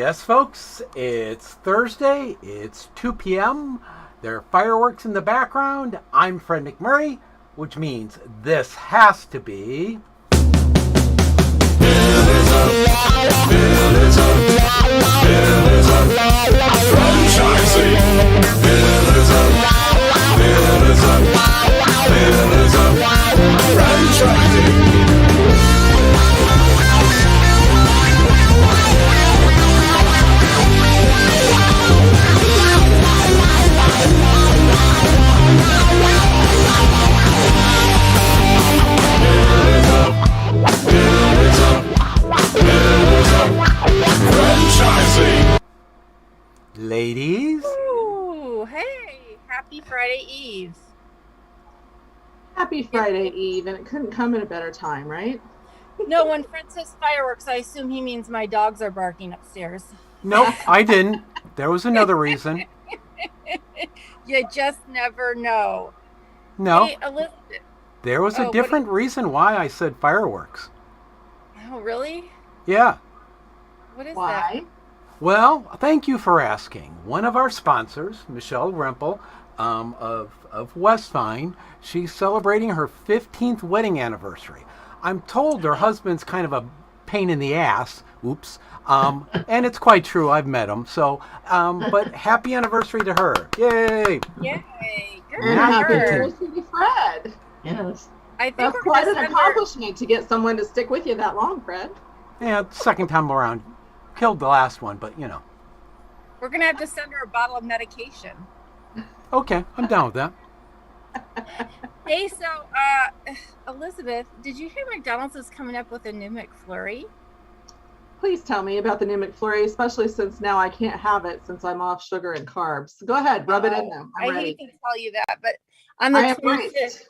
Yes, folks, it's Thursday, it's 2 p.m., there are fireworks in the background, I'm Fred McMurray, which means this has to be... Ladies? Ooh, hey, happy Friday Eve. Happy Friday Eve, and it couldn't come at a better time, right? No, when Fred says fireworks, I assume he means my dogs are barking upstairs. Nope, I didn't. There was another reason. You just never know. No, Hey, Elizabeth. there was a different reason why I said fireworks. Oh, really? Yeah. What is Why? that? Well, thank you for asking. One of our sponsors, Michelle Rempel of Westvine, she's celebrating her 15th wedding anniversary. I'm told her husband's kind of a pain in the ass. Oops. And it's quite true. I've met him. So, but happy anniversary to her. Yay. Yay. Good And for happy her. anniversary to Fred. Yes. I think That's we're quite gonna an send her, accomplishment to get someone to stick with you that long, Fred. Yeah, second time around. Killed the last one, but you know. we're gonna have to send her a bottle of medication. Okay, I'm down with that. Hey, so Elizabeth, did you hear McDonald's is coming up with a new McFlurry? Please tell me about the new McFlurry, especially since now I can't have it since I'm off sugar and carbs. Go ahead, rub it in them. I'm I ready. hate to tell you that, but on the I am 25th, braced.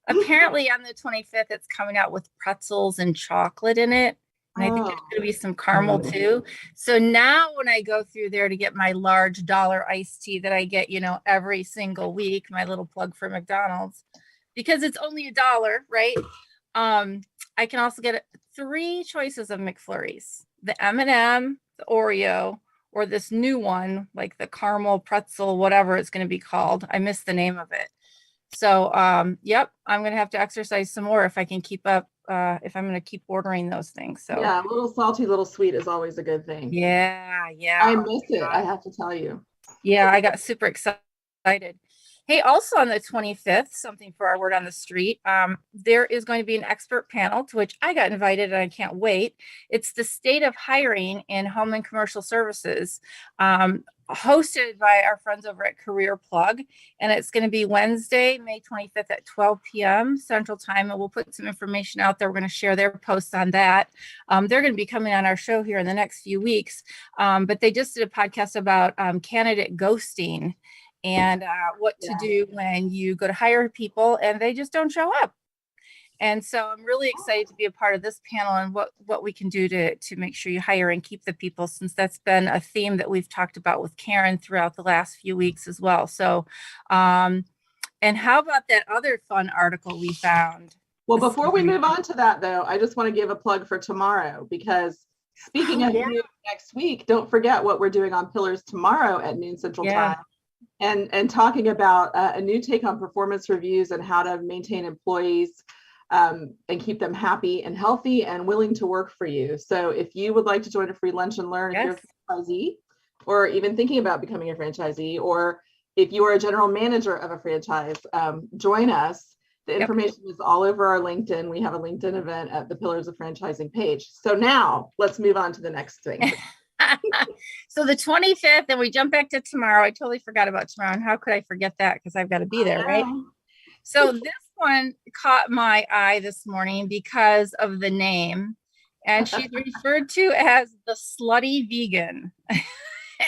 apparently on the 25th, it's coming out with pretzels and chocolate in it. And I think there's going to be some caramel too. So now when I go through there to get my large dollar iced tea that I get, every single week, my little plug for McDonald's, because it's only $1, right? I can also get 3 choices of McFlurries: the M&M, the Oreo, or this new one, like the caramel pretzel, whatever it's going to be called. I missed the name of it. So, yep, I'm going to have to exercise some more if I can keep up, if I'm going to keep ordering those things. So Yeah, a little salty, little sweet is always a good thing. yeah. I miss it, I have to tell you. Yeah, I got super excited. Hey, also on the 25th, something for our word on the street, there is going to be an expert panel to which I got invited and I can't wait. It's the state of hiring in home and commercial services, hosted by our friends over at Career Plug. And it's going to be Wednesday, May 25th at 12 p.m. Central Time. And we'll put some information out there. We're going to share their posts on that. They're going to be coming on our show here in the next few weeks. But they just did a podcast about candidate ghosting and what to do when you go to hire people and they just don't show up. And so I'm really excited to be a part of this panel and what we can do to make sure you hire and keep the people, since that's been a theme that we've talked about with Karen throughout the last few weeks as well. So, and how about that other fun article we found? Well, before we move on to that, though, I just want to give a plug for tomorrow, because speaking of noon next week, don't forget what we're doing on Pillars tomorrow at noon Central Time. And talking about a new take on performance reviews and how to maintain employees and keep them happy and healthy and willing to work for you. So if you would like to join a free lunch and learn, if you're a franchisee, or even thinking about becoming a franchisee, or if you are a general manager of a franchise, join us. The information is all over our LinkedIn. We have a LinkedIn event at the Pillars of Franchising page. So now let's move on to the next thing. So the 25th, and we jump back to tomorrow. I totally forgot about tomorrow. And how could I forget that? Because I've got to be there, right? So this one caught my eye this morning because of the name. And she's referred to as the slutty vegan.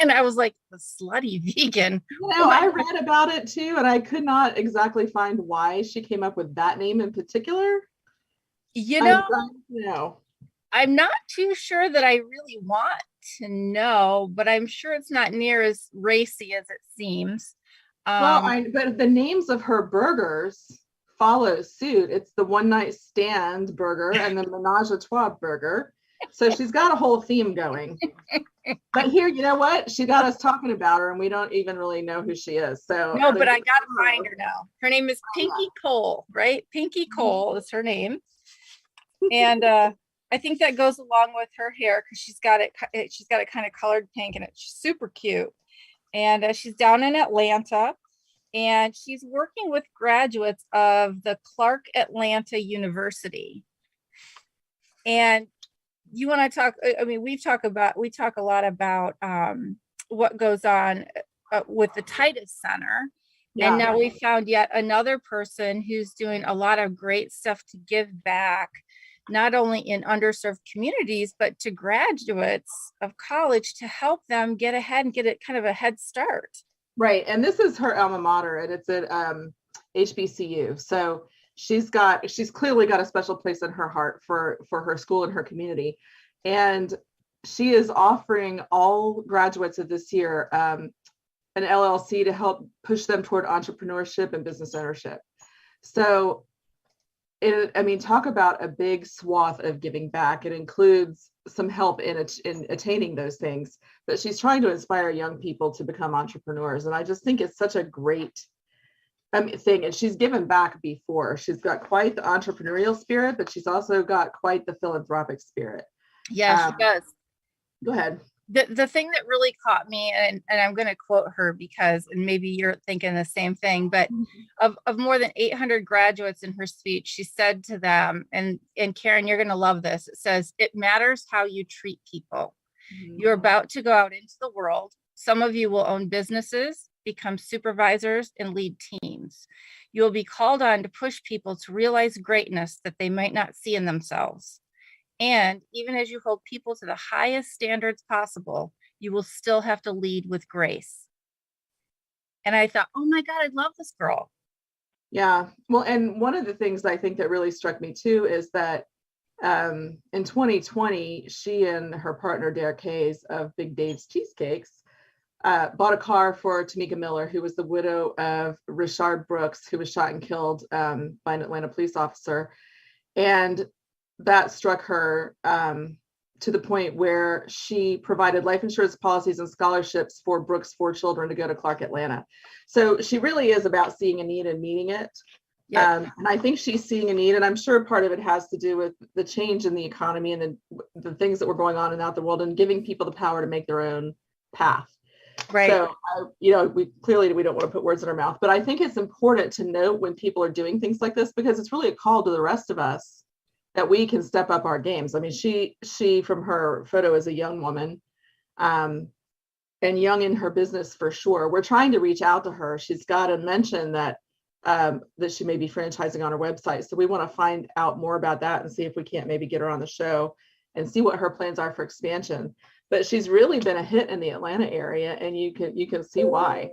And I was like, the slutty vegan. I read about it too, and I could not exactly find why she came up with that name in particular. I'm not too sure that I really want to know, but I'm sure it's not near as racy as it seems. But the names of her burgers follow suit. It's the One Night Stand burger and the Menage a Trois burger. So she's got a whole theme going. But here, you know what? She got us talking about her and we don't even really know who she is. So No, but I got to find her now. Her name is Pinky Cole, right? Pinky Cole is her name. And I think that goes along with her hair because she's got it kind of colored pink and it's super cute. And she's down in Atlanta and she's working with graduates of the Clark Atlanta University. And you want to talk, I mean, we talk a lot about what goes on with the Titus Center. Yeah. And now we found yet another person who's doing a lot of great stuff to give back, not only in underserved communities, but to graduates of college to help them get ahead and get it kind of a head start. Right. And this is her alma mater and it's at HBCU. So she's clearly got a special place in her heart for her school and her community. And she is offering all graduates of this year an LLC to help push them toward entrepreneurship and business ownership. So talk about a big swath of giving back. It includes some help in attaining those things, but she's trying to inspire young people to become entrepreneurs. And I just think it's such a great thing. And she's given back before. She's got quite the entrepreneurial spirit, but she's also got quite the philanthropic spirit. Yeah, she does. Go ahead. The thing that really caught me, and I'm going to quote her because, and maybe you're thinking the same thing, but of more than 800 graduates in her speech, she said to them, and Karen, you're going to love this. It says, "It matters how you treat people. You're about to go out into the world. Some of you will own businesses, become supervisors, and lead teams. You will be called on to push people to realize greatness that they might not see in themselves. And even as you hold people to the highest standards possible, you will still have to lead with grace." And I thought, oh my God, I love this girl. Yeah. Well, and one of the things I think that really struck me too is that in 2020, she and her partner, Derek Hayes of Big Dave's Cheesecakes, bought a car for Tamika Miller, who was the widow of Richard Brooks, who was shot and killed by an Atlanta police officer. And that struck her to the point where she provided life insurance policies and scholarships for Brooks' 4 children to go to Clark Atlanta. So she really is about seeing a need and meeting it. Yep. And I think she's seeing a need, and I'm sure part of it has to do with the change in the economy and the things that were going on out the world and giving people the power to make their own path. Right. So, we don't want to put words in our mouth, but I think it's important to note when people are doing things like this, because it's really a call to the rest of us that we can step up our games. I mean, she from her photo is a young woman, and young in her business for sure. We're trying to reach out to her. She's got to mention that she may be franchising on her website. So we want to find out more about that and see if we can't maybe get her on the show and see what her plans are for expansion. But she's really been a hit in the Atlanta area, and you can see why.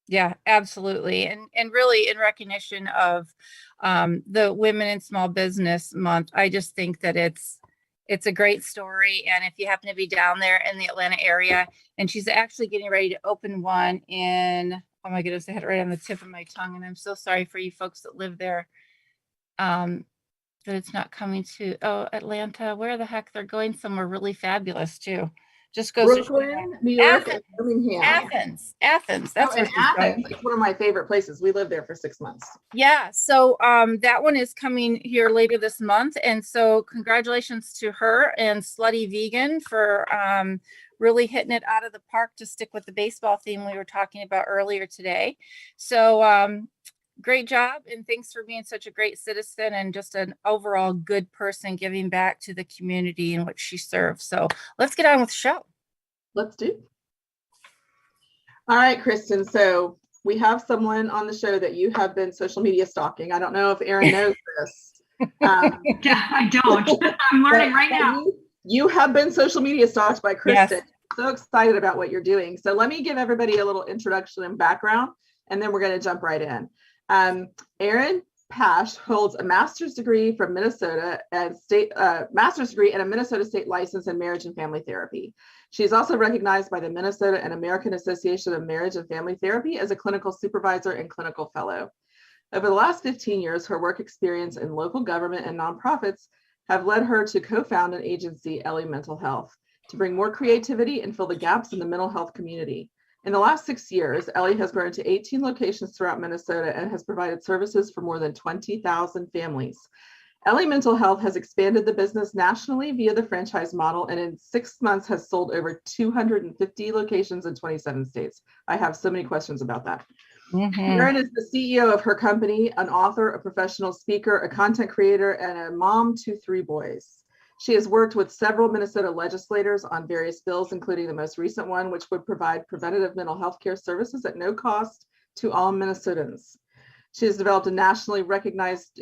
Yeah, absolutely. And really in recognition of the Women in Small Business Month, I just think that it's a great story. And if you happen to be down there in the Atlanta area, and she's actually getting ready to open one in, oh my goodness, I had it right on the tip of my tongue. And I'm so sorry for you folks that live there, that it's not coming to, Atlanta, where the heck, they're going somewhere really fabulous too. Just goes Brooklyn, New York, and Birmingham. Athens. That's where Athens. It's one of my favorite places. We lived there for 6 months. Yeah. So that one is coming here later this month. And so congratulations to her and Slutty Vegan for really hitting it out of the park, to stick with the baseball theme we were talking about earlier today. So great job. And thanks for being such a great citizen and just an overall good person, giving back to the community in which she serves. So let's get on with the show. Let's do. All right, Kristin. So we have someone on the show that you have been social media stalking. I don't know if Erin knows this. I don't. I'm learning right now. You have been social media stalked by Kristin. Yes. So excited about what you're doing. So let me give everybody a little introduction and background, and then we're going to jump right in. Erin Pash holds a master's degree from Minnesota and master's degree and a Minnesota state license in marriage and family therapy. She is also recognized by the Minnesota and American Association of Marriage and Family Therapy as a clinical supervisor and clinical fellow. Over the last 15 years, her work experience in local government and nonprofits have led her to co-found an agency, Ellie Mental Health, to bring more creativity and fill the gaps in the mental health community. In the last 6 years, Ellie has grown to 18 locations throughout Minnesota and has provided services for more than 20,000 families. Ellie Mental Health has expanded the business nationally via the franchise model, and in 6 months has sold over 250 locations in 27 states. I have so many questions about that. Erin is the CEO of her company, an author, a professional speaker, a content creator, and a mom to 3 boys. She has worked with several Minnesota legislators on various bills, including the most recent one, which would provide preventative mental health care services at no cost to all Minnesotans. She has developed a nationally recognized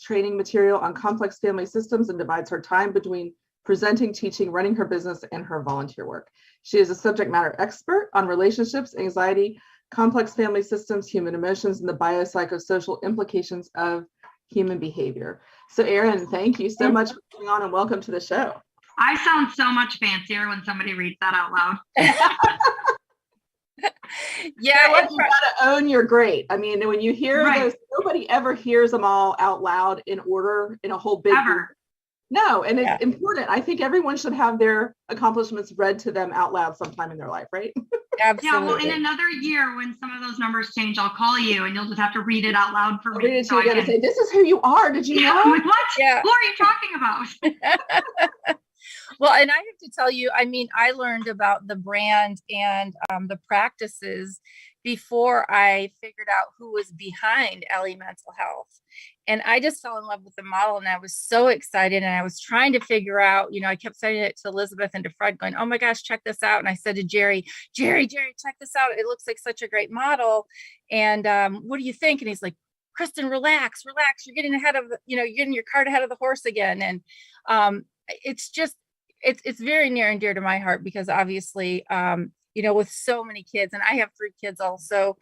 training material on complex family systems and divides her time between presenting, teaching, running her business, and her volunteer work. She is a subject matter expert on relationships, anxiety, complex family systems, human emotions, and the biopsychosocial implications of human behavior. So Erin, thank you so much for coming on and welcome to the show. I sound so much fancier when somebody reads that out loud. Yeah, you gotta own your great. I mean, when you hear those, nobody ever hears them all out loud in order in a whole big group. No, and it's important. I think everyone should have their accomplishments read to them out loud sometime in their life, right? Absolutely. Yeah, well, in another year, when some of those numbers change, I'll call you and you'll just have to read it out loud for me. Read it to you and say, "This is who you are. Did you know?" Like, what? Yeah. Who are you talking about? Well, and I have to tell you, I mean, I learned about the brand and the practices before I figured out who was behind Ellie Mental Health. And I just fell in love with the model and I was so excited. And I was trying to figure out, I kept sending it to Elizabeth and to Fred going, "Oh my gosh, check this out." And I said to Jerry, check this out. It looks like such a great model. And what do you think? And he's like, "Kristin, relax. You're getting ahead of, you're getting your cart ahead of the horse again." And it's just, it's very near and dear to my heart because obviously, with so many kids, and I have 3 kids also,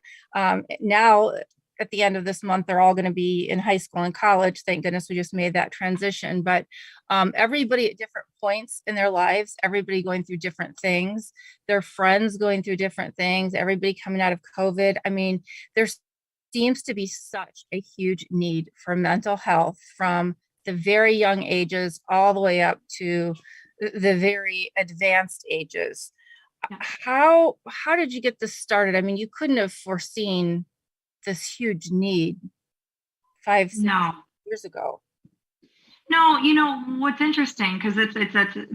now at the end of this month, they're all going to be in high school and college. Thank goodness we just made that transition. But everybody at different points in their lives, everybody going through different things, their friends going through different things, everybody coming out of COVID. I mean, there seems to be such a huge need for mental health from the very young ages all the way up to the very advanced ages. How did you get this started? I mean, you couldn't have foreseen this huge need 5-6 years ago. No, what's interesting, because it's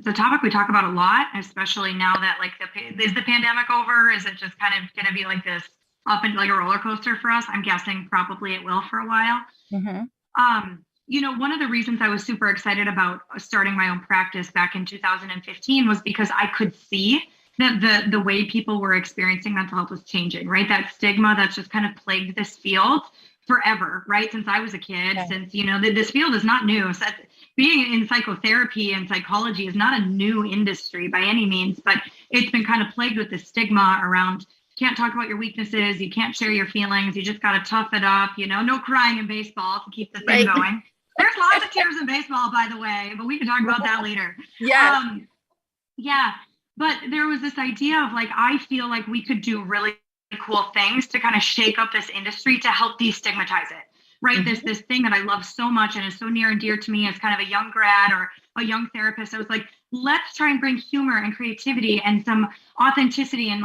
a topic we talk about a lot, especially now that is the pandemic over? Is it just kind of going to be like this up and like a roller coaster for us? I'm guessing probably it will for a while. One of the reasons I was super excited about starting my own practice back in 2015 was because I could see that the way people were experiencing mental health was changing, right? That stigma that's just kind of plagued this field forever, right? Since I was a kid, since, this field is not new. So being in psychotherapy and psychology is not a new industry by any means, but it's been kind of plagued with the stigma around you can't talk about your weaknesses, you can't share your feelings, you just got to tough it up, no crying in baseball to keep the thing going. There's lots of tears in baseball, by the way, but we can talk about that later. But there was this idea of I feel like we could do really cool things to kind of shake up this industry to help destigmatize it, right? This thing that I love so much and is so near and dear to me as kind of a young grad or a young therapist. I was like, let's try and bring humor and creativity and some authenticity and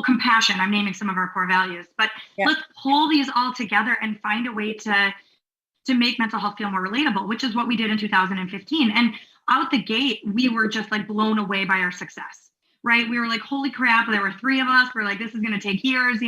compassion. I'm naming some of our core values, but let's pull these all together and find a way to make mental health feel more relatable, which is what we did in 2015. And out the gate, we were just blown away by our success, right? We were like, holy crap, there were 3 of us. We're like, this is going to take years.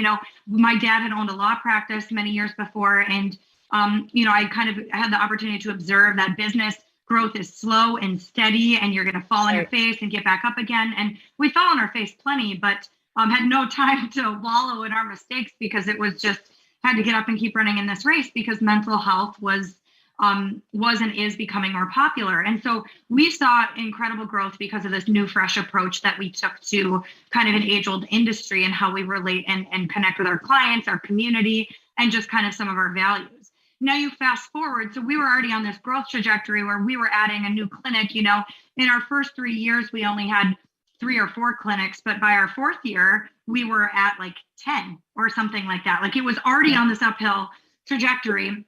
My dad had owned a law practice many years before. And, I kind of had the opportunity to observe that business growth is slow and steady, and you're going to fall on your face and get back up again. And we fell on our face plenty, but had no time to wallow in our mistakes because it was just had to get up and keep running in this race because mental health was and is becoming more popular. And so we saw incredible growth because of this new, fresh approach that we took to kind of an age-old industry and how we relate and connect with our clients, our community, and just kind of some of our values. Now you fast forward. So we were already on this growth trajectory where we were adding a new clinic. In our first 3 years, we only had 3 or 4 clinics, but by our 4th year, we were at 10 or something like that. It was already on this uphill trajectory.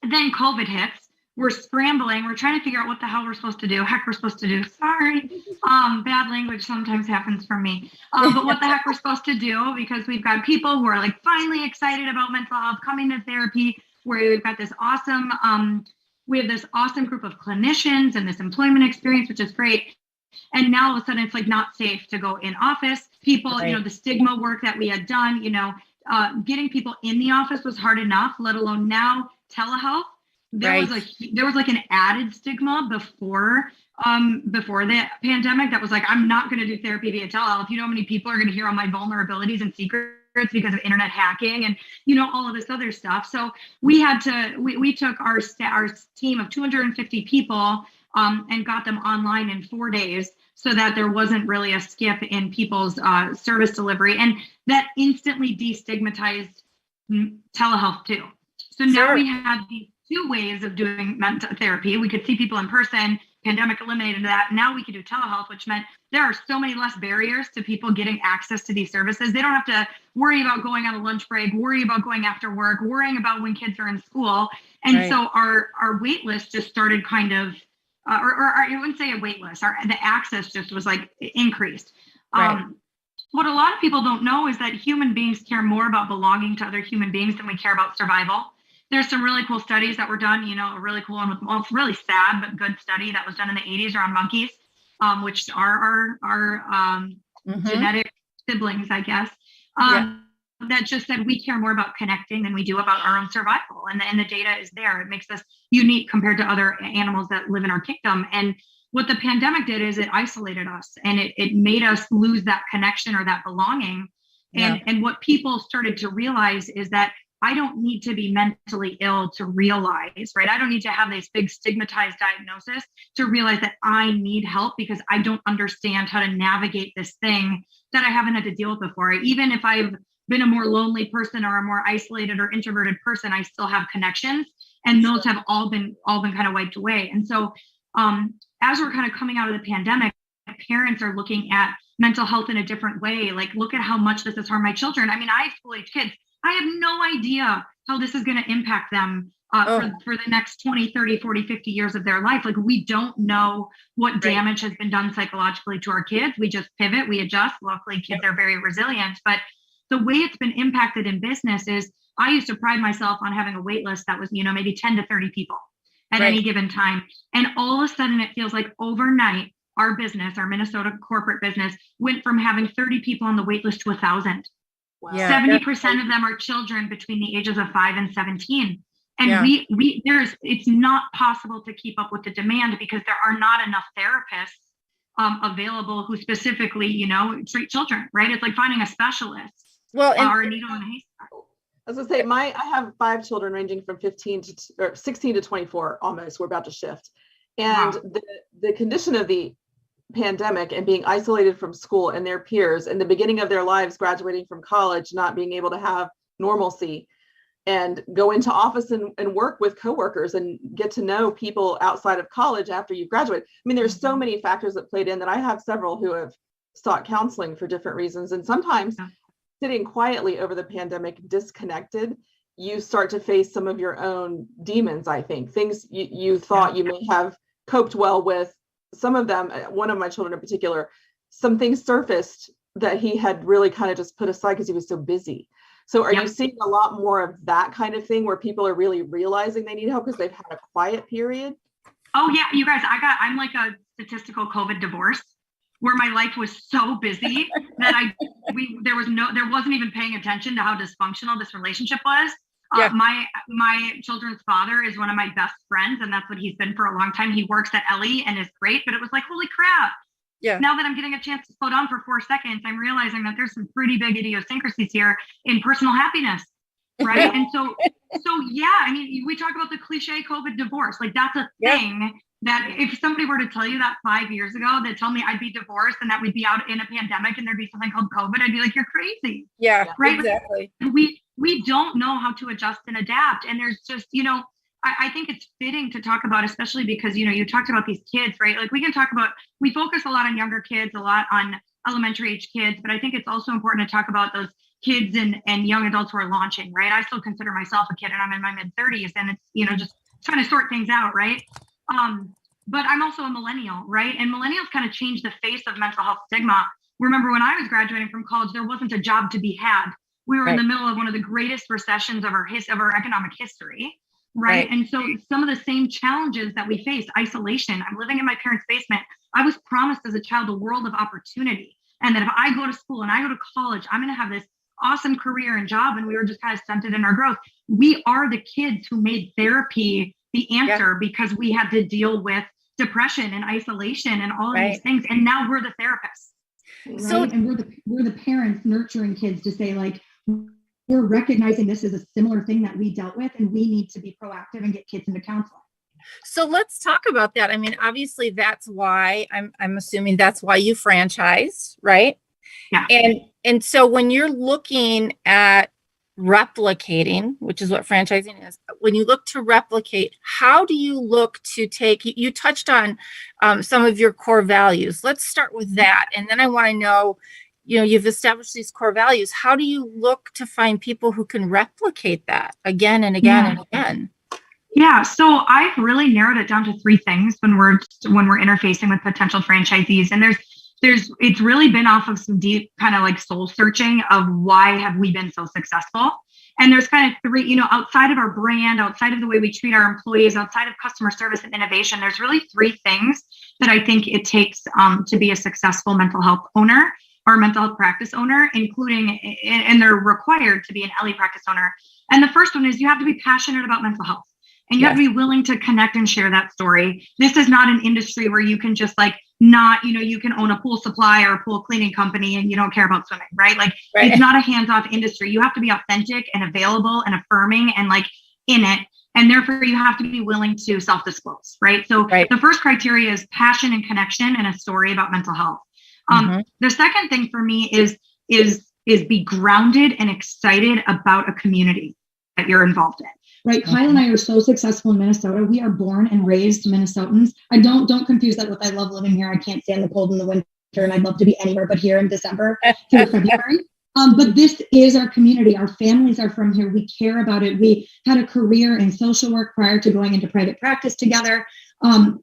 Then COVID hits, we're scrambling. We're trying to figure out what the hell we're supposed to do. Heck, we're supposed to do. Sorry. Bad language sometimes happens for me. But what the heck we're supposed to do, because we've got people who are like finally excited about mental health, coming to therapy, where we've got this awesome, we have this awesome group of clinicians and this employment experience, which is great. And now all of a sudden it's like not safe to go in office. People, Right. the stigma work that we had done, getting people in the office was hard enough, let alone now telehealth. There was like an added stigma before the pandemic that was like, I'm not going to do therapy via telehealth. You know how many people are going to hear all my vulnerabilities and secrets because of internet hacking and all of this other stuff. So we took our team of 250 people and got them online in 4 days, so that there wasn't really a skip in people's service delivery, and that instantly destigmatized telehealth too. So now we had these two ways of doing mental therapy. We could see people in person. Pandemic eliminated that. Now we could do telehealth, which meant there are so many less barriers to people getting access to these services. They don't have to worry about going on a lunch break, worry about going after work, worrying about when kids are in school. And so our wait list just started kind of, or I wouldn't say a wait list, the access just was like increased. What a lot of people don't know is that human beings care more about belonging to other human beings than we care about survival. There's some really cool studies that were done, a really cool one it's really sad, but good study that was done in the 80s around monkeys, which are our genetic siblings, I guess, that just said we care more about connecting than we do about our own survival. And the data is there. It makes us unique compared to other animals that live in our kingdom. And what the pandemic did is it isolated us, and it made us lose that connection or that belonging. And what people started to realize is that I don't need to be mentally ill to realize, right? I don't need to have this big stigmatized diagnosis to realize that I need help, because I don't understand how to navigate this thing that I haven't had to deal with before. Even if I've been a more lonely person or a more isolated or introverted person, I still have connections, and those have all been kind of wiped away. And so as we're kind of coming out of the pandemic, parents are looking at mental health in a different way. Like, look at how much this has harmed my children. I mean, I have school-age kids. I have no idea how this is going to impact them for the next 20, 30, 40, 50 years of their life. Like, we don't know what damage has been done psychologically to our kids. We just pivot, we adjust. Luckily, kids are very resilient. But the way it's been impacted in business is, I used to pride myself on having a wait list that was, maybe 10 to 30 people at any given time. And all of a sudden, it feels like overnight, our business, our Minnesota corporate business, went from having 30 people on the wait list to 1,000. Wow. 70% of them are children between the ages of 5 and 17. And it's not possible to keep up with the demand, because there are not enough therapists available who specifically, treat children, right? It's like finding a specialist or a needle in a haystack. I was gonna say, I have 5 children ranging from 16 to 24 almost. We're about to shift. And the condition of the pandemic and being isolated from school and their peers in the beginning of their lives, graduating from college, not being able to have normalcy and go into office and work with coworkers and get to know people outside of college after you graduate. I mean, there's so many factors that played in that. I have several who have sought counseling for different reasons. And sometimes sitting quietly over the pandemic, disconnected, you start to face some of your own demons, I think. Things you thought you may have coped well with. Some of them, one of my children in particular, some things surfaced that he had really kind of just put aside because he was so busy. So are you seeing a lot more of that kind of thing, where people are really realizing they need help because they've had a quiet period? Oh yeah, you guys, I'm like a statistical COVID divorce, where my life was so busy that there wasn't even paying attention to how dysfunctional this relationship was. My children's father is one of my best friends, and that's what he's been for a long time. He works at Ellie and is great, but it was like, holy crap. Yeah. Now that I'm getting a chance to slow down for 4 seconds, I'm realizing that there's some pretty big idiosyncrasies here in personal happiness. Right. And so I mean, we talk about the cliche COVID divorce. Like, that's a thing that if somebody were to tell you that 5 years ago, they'd tell me I'd be divorced and that we'd be out in a pandemic and there'd be something called COVID, I'd be like, you're crazy. Yeah, right. Exactly. We don't know how to adjust and adapt. And there's just, I think it's fitting to talk about, especially because, you talked about these kids, right? Like, we focus a lot on younger kids, a lot on elementary age kids, but I think it's also important to talk about those kids and young adults who are launching, right? I still consider myself a kid, and I'm in my mid 30s, and it's, just trying to sort things out, right? But I'm also a millennial, right? And millennials kind of changed the face of mental health stigma. Remember when I was graduating from college, there wasn't a job to be had. We were in the middle of one of the greatest recessions of our economic history, right? And so some of the same challenges that we face, isolation, I'm living in my parents' basement. I was promised as a child a world of opportunity. And that if I go to school and I go to college, I'm going to have this awesome career and job. And we were just kind of stunted in our growth. We are the kids who made therapy the answer because we had to deal with depression and isolation and all of these things. And now we're the therapists. Right? So, and we're the parents nurturing kids to say, like, we're recognizing this is a similar thing that we dealt with, and we need to be proactive and get kids into counseling. So let's talk about that. I mean, obviously that's why I'm assuming that's why you franchise, right? Yeah. And so when you're looking at replicating, which is what franchising is, when you look to replicate, how do you look to take, you touched on some of your core values. Let's start with that. And then I want to know, you've established these core values. How do you look to find people who can replicate that again and again and again? Yeah, so I've really narrowed it down to 3 things when we're interfacing with potential franchisees. And it's really been off of some deep kind of like soul searching of why have we been so successful? And there's kind of 3, outside of our brand, outside of the way we treat our employees, outside of customer service and innovation, there's really 3 things that I think it takes to be a successful mental health owner or mental health practice owner, including, and they're required to be an Ellie practice owner. And the first one is you have to be passionate about mental health. And you have to be willing to connect and share that story. This is not an industry where you can just you can own a pool supply or a pool cleaning company and you don't care about swimming, right? It's not a hands-off industry. You have to be authentic and available and affirming and in it. And therefore you have to be willing to self-disclose, right? So the first criteria is passion and connection and a story about mental health. The second thing for me is be grounded and excited about a community that you're involved in. Right. Kyle and I are so successful in Minnesota. We are born and raised Minnesotans. I don't confuse that with I love living here. I can't stand the cold in the winter and I'd love to be anywhere but here in December through February. But this is our community. Our families are from here. We care about it. We had a career in social work prior to going into private practice together. And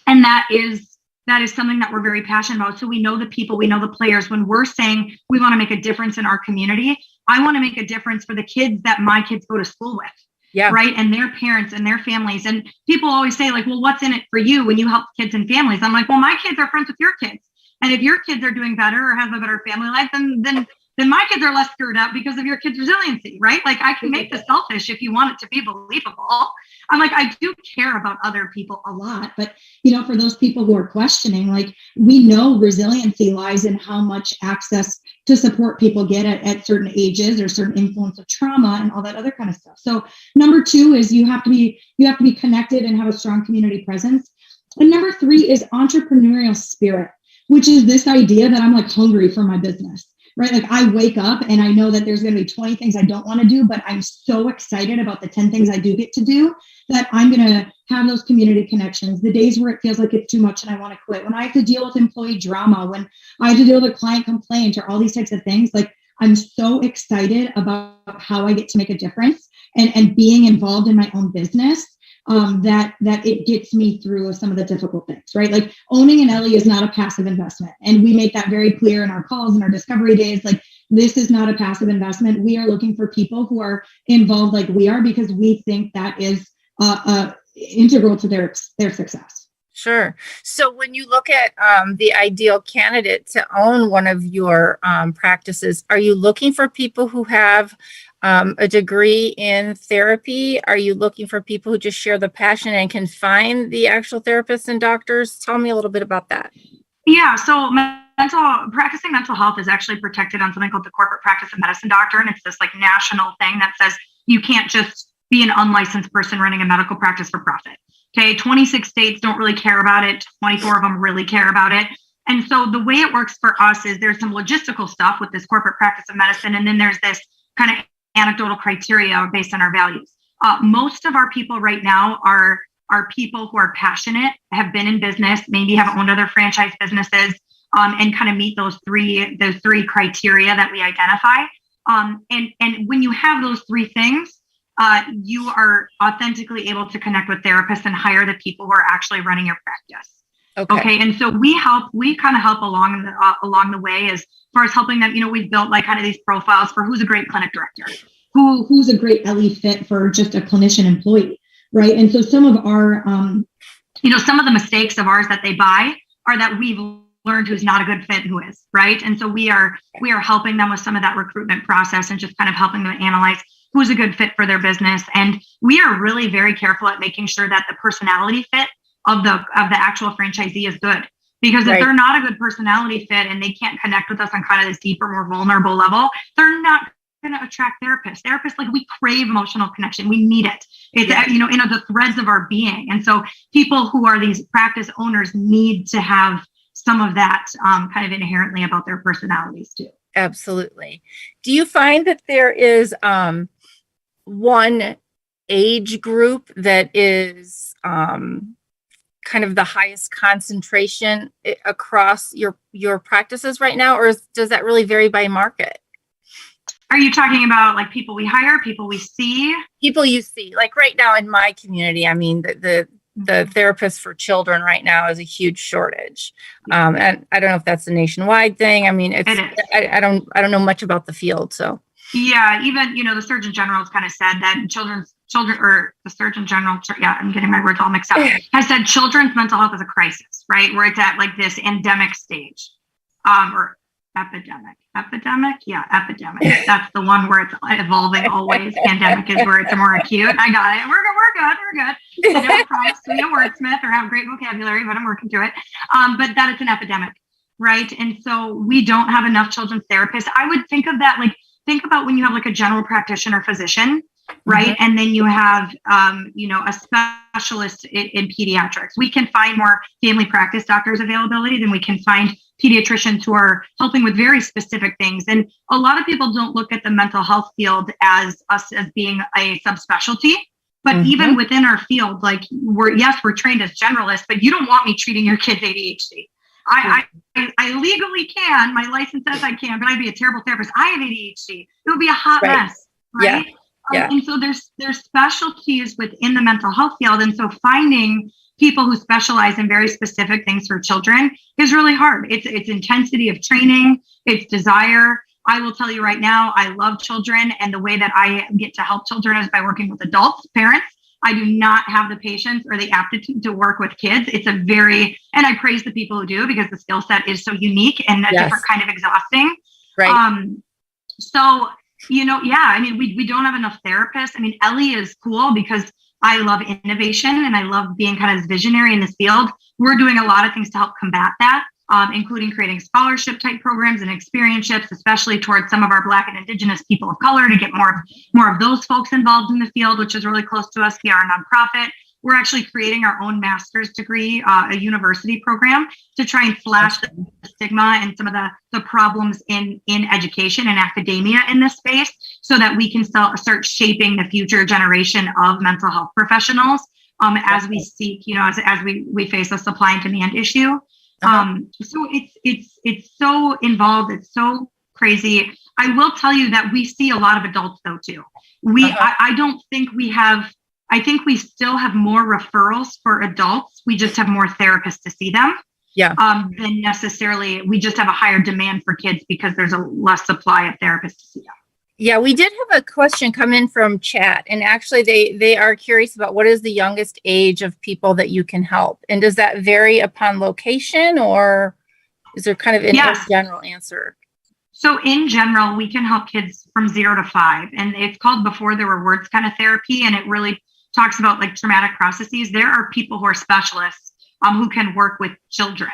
that is something that we're very passionate about. So we know the people, we know the players. When we're saying we want to make a difference in our community, I want to make a difference for the kids that my kids go to school with. Yeah. Right. And their parents and their families. And people always say well, what's in it for you when you help kids and families? I'm like, well, my kids are friends with your kids. And if your kids are doing better or have a better family life, then my kids are less screwed up because of your kids' resiliency, right? I can make this selfish if you want it to be believable. I'm like, I do care about other people a lot. But, for those people who are questioning, we know resiliency lies in how much access to support people get at certain ages or certain influence of trauma and all that other kind of stuff. So number 2 is you have to be connected and have a strong community presence. And number 3 is entrepreneurial spirit, which is this idea that I'm hungry for my business. Right? I wake up and I know that there's going to be 20 things I don't want to do, but I'm so excited about the 10 things I do get to do that I'm going to have those community connections. The days where it feels like it's too much and I want to quit, when I have to deal with employee drama, when I have to deal with a client complaint or all these types of things, I'm so excited about how I get to make a difference and being involved in my own business. That it gets me through some of the difficult things, right? Owning an Ellie is not a passive investment. And we make that very clear in our calls and our discovery days. This is not a passive investment. We are looking for people who are involved like we are because we think that is integral to their success. Sure. So when you look at the ideal candidate to own one of your practices, are you looking for people who have a degree in therapy? Are you looking for people who just share the passion and can find the actual therapists and doctors? Tell me a little bit about that. Yeah. So practicing mental health is actually protected on something called the Corporate Practice of Medicine Doctrine. It's this national thing that says you can't just be an unlicensed person running a medical practice for profit. Okay. 26 states don't really care about it. 24 of them really care about it. And so the way it works for us is there's some logistical stuff with this corporate practice of medicine. And then there's this kind of anecdotal criteria based on our values. Most of our people right now are people who are passionate, have been in business, maybe have owned other franchise businesses, and kind of meet those three criteria that we identify. And when you have those 3 things, you are authentically able to connect with therapists and hire the people who are actually running your practice. Okay. And so we kind of help along the way as far as helping them. We've built like kind of these profiles for who's a great clinic director, who's a great Ellie fit for just a clinician employee, right? And so some of our, some of the mistakes of ours that they buy are that we've learned who's not a good fit, who is, right? And so we are helping them with some of that recruitment process and just kind of helping them analyze who's a good fit for their business. And we are really very careful at making sure that the personality fit of the actual franchisee is good. Because if they're not a good personality fit and they can't connect with us on kind of this deeper, more vulnerable level, they're not going to attract therapists. Therapists, like, we crave emotional connection. We need it. It's, in the threads of our being. And so people who are these practice owners need to have some of that kind of inherently about their personalities too. Absolutely. Do you find that there is one age group that is kind of the highest concentration across your practices right now, or does that really vary by market? Are you talking about like people we hire, people we see? People you see, like right now in my community. I mean, the therapists for children right now is a huge shortage, and I don't know if that's a nationwide thing. I mean, it is. I don't know much about the field, so. Yeah, even the Surgeon General has kind of said that children, or the Surgeon General, I'm getting my words all mixed up, has said children's mental health is a crisis, right? Where it's at like this endemic stage, or epidemic. Yeah, epidemic. That's the one where it's evolving always. Pandemic is where it's more acute. I got it. We're good. I don't promise to be a wordsmith or have great vocabulary, but I'm working through it. But that it's an epidemic, right? And so we don't have enough children's therapists. I would think of that think about when you have like a general practitioner physician, right? Mm-hmm. And then you have, a specialist in pediatrics. We can find more family practice doctors availability than we can find pediatricians who are helping with very specific things. And a lot of people don't look at the mental health field as being a subspecialty, but even within our field, like we're trained as generalists, but you don't want me treating your kid's ADHD. I legally can. My license says I can, but I'd be a terrible therapist. I have ADHD. It would be a hot mess, right? Yeah. And so there's specialties within the mental health field, and so finding people who specialize in very specific things for children is really hard. It's intensity of training, it's desire. I will tell you right now, I love children, and the way that I get to help children is by working with adults, parents. I do not have the patience or the aptitude to work with kids. And I praise the people who do, because the skill set is so unique and a different kind of exhausting. Right. We don't have enough therapists. I mean, Ellie is cool because I love innovation and I love being kind of visionary in this field. We're doing a lot of things to help combat that, including creating scholarship type programs and experiences, especially towards some of our Black and Indigenous people of color, to get more of those folks involved in the field, which is really close to us via our nonprofit. We're actually creating our own master's degree, a university program, to try and slash the stigma and some of the problems in education and academia in this space, so that we can start shaping the future generation of mental health professionals as we seek, as we face a supply and demand issue. So it's so involved. It's so crazy. I will tell you that we see a lot of adults though too. I don't think we have. I think we still have more referrals for adults. We just have more therapists to see them. Than necessarily. We just have a higher demand for kids because there's a less supply of therapists to see them. Yeah, we did have a question come in from chat, and actually they are curious about what is the youngest age of people that you can help, and does that vary upon location, or is there kind of a general answer? So in general, we can help kids from 0 to 5, and it's called Before There Were Words kind of therapy, and it really talks about like traumatic processes. There are people who are specialists who can work with children,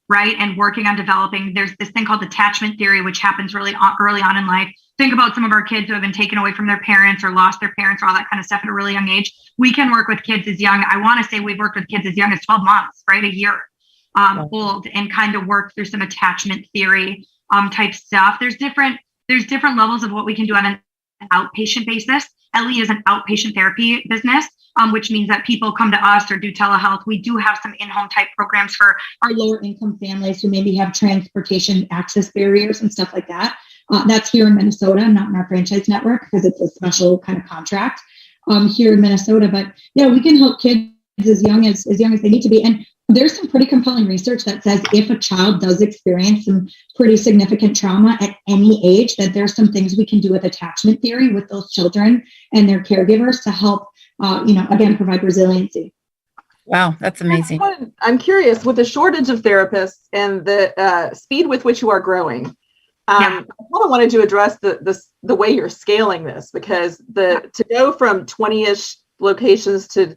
right? And working on developing, there's this thing called attachment theory, which happens really early on in life. Think about some of our kids who have been taken away from their parents or lost their parents or all that kind of stuff at a really young age. We can work with kids as young. I want to say we've worked with kids as young as 12 months, right? A year old, and kind of work through some attachment theory type stuff. There's different levels of what we can do on an outpatient basis. Ellie is an outpatient therapy business, which means that people come to us or do telehealth. We do have some in-home type programs for our lower income families who maybe have transportation access barriers and stuff like that. That's here in Minnesota, not in our franchise network, because it's a special kind of contract. here in Minnesota. But yeah, we can help kids as young as they need to be. And there's some pretty compelling research that says if a child does experience some pretty significant trauma at any age, that there's some things we can do with attachment theory with those children and their caregivers to help, again, provide resiliency. Wow, that's amazing. I'm curious, with the shortage of therapists and the speed with which you are growing, I wanted to address the way you're scaling this, because to go from 20-ish locations to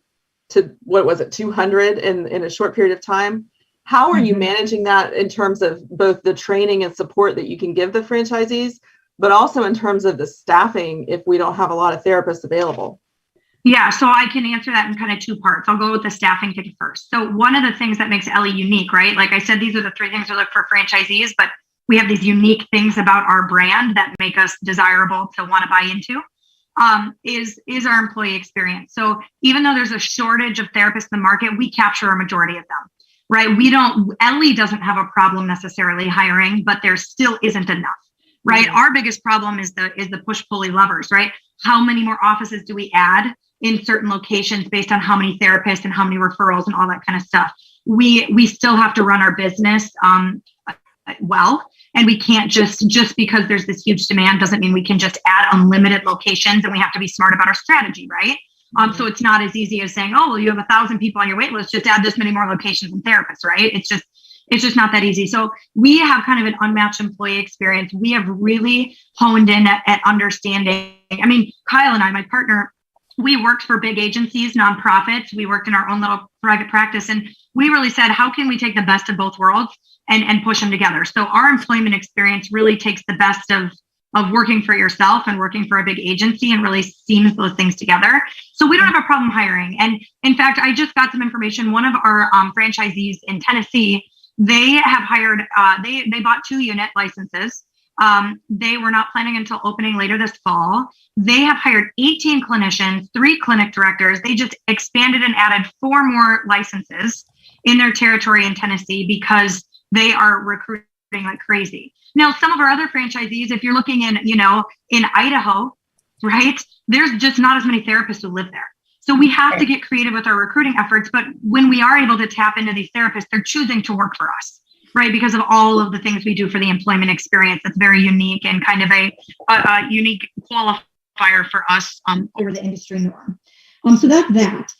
what was it, 200 in a short period of time, how are you managing that in terms of both the training and support that you can give the franchisees, but also in terms of the staffing if we don't have a lot of therapists available? Yeah, so I can answer that in kind of two parts. I'll go with the staffing thing first. So one of the things that makes Ellie unique, right? Like I said, these are the three things we look for franchisees, but we have these unique things about our brand that make us desirable to want to buy into, is our employee experience. So even though there's a shortage of therapists in the market, we capture a majority of them, right? Ellie doesn't have a problem necessarily hiring, but there still isn't enough, right? Our biggest problem is the push-pulley levers, right? How many more offices do we add in certain locations based on how many therapists and how many referrals and all that kind of stuff? We still have to run our business well, and we can't just because there's this huge demand doesn't mean we can just add unlimited locations, and we have to be smart about our strategy, right? So it's not as easy as saying, oh, well, you have 1,000 people on your wait list, just add this many more locations and therapists, right? It's just not that easy. So we have kind of an unmatched employee experience. We have really honed in at understanding. I mean, Kyle and I, my partner, we worked for big agencies, nonprofits. We worked in our own little private practice, and we really said, how can we take the best of both worlds and push them together? So our employment experience really takes the best of working for yourself and working for a big agency and really seams those things together. So we don't have a problem hiring. And in fact, I just got some information. One of our franchisees in Tennessee, they have hired, they bought 2 unit licenses. They were not planning until opening later this fall. They have hired 18 clinicians, 3 clinic directors. They just expanded and added 4 more licenses in their territory in Tennessee because they are recruiting like crazy. Now, some of our other franchisees, if you're looking in Idaho, right, there's just not as many therapists who live there. So we have to get creative with our recruiting efforts. But when we are able to tap into these therapists, they're choosing to work for us, right? Because of all of the things we do for the employment experience. That's very unique and kind of a unique qualifier for us over the industry norm. So that's that.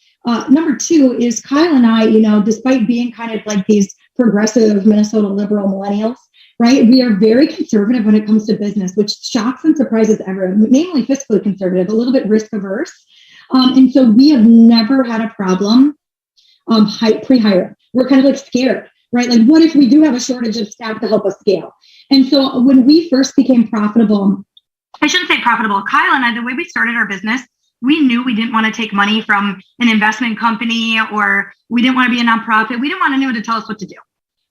Number 2 is Kyle and I, despite being kind of like these progressive Minnesota liberal millennials, right? We are very conservative when it comes to business, which shocks and surprises everyone, namely fiscally conservative, a little bit risk averse. And so we have never had a problem pre-hiring. We're kind of like scared, right? Like, what if we do have a shortage of staff to help us scale? And so when we first became profitable, I shouldn't say profitable. Kyle and I, the way we started our business, we knew we didn't want to take money from an investment company, or we didn't want to be a nonprofit. We didn't want anyone to tell us what to do,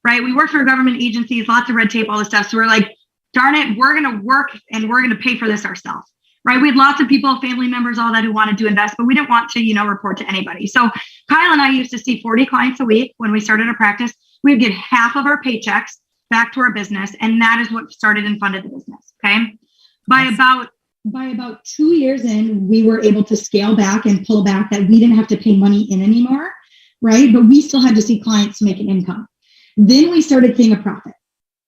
right? We worked for government agencies, lots of red tape, all this stuff. So we're like, darn it, we're going to work and we're going to pay for this ourselves, right? We had lots of people, family members, all that, who wanted to invest, but we didn't want to, report to anybody. So Kyle and I used to see 40 clients a week when we started a practice. We would get half of our paychecks back to our business. And that is what started and funded the business. Okay. By about 2 years in, we were able to scale back and pull back, that we didn't have to pay money in anymore, right? But we still had to see clients make an income. Then we started seeing a profit,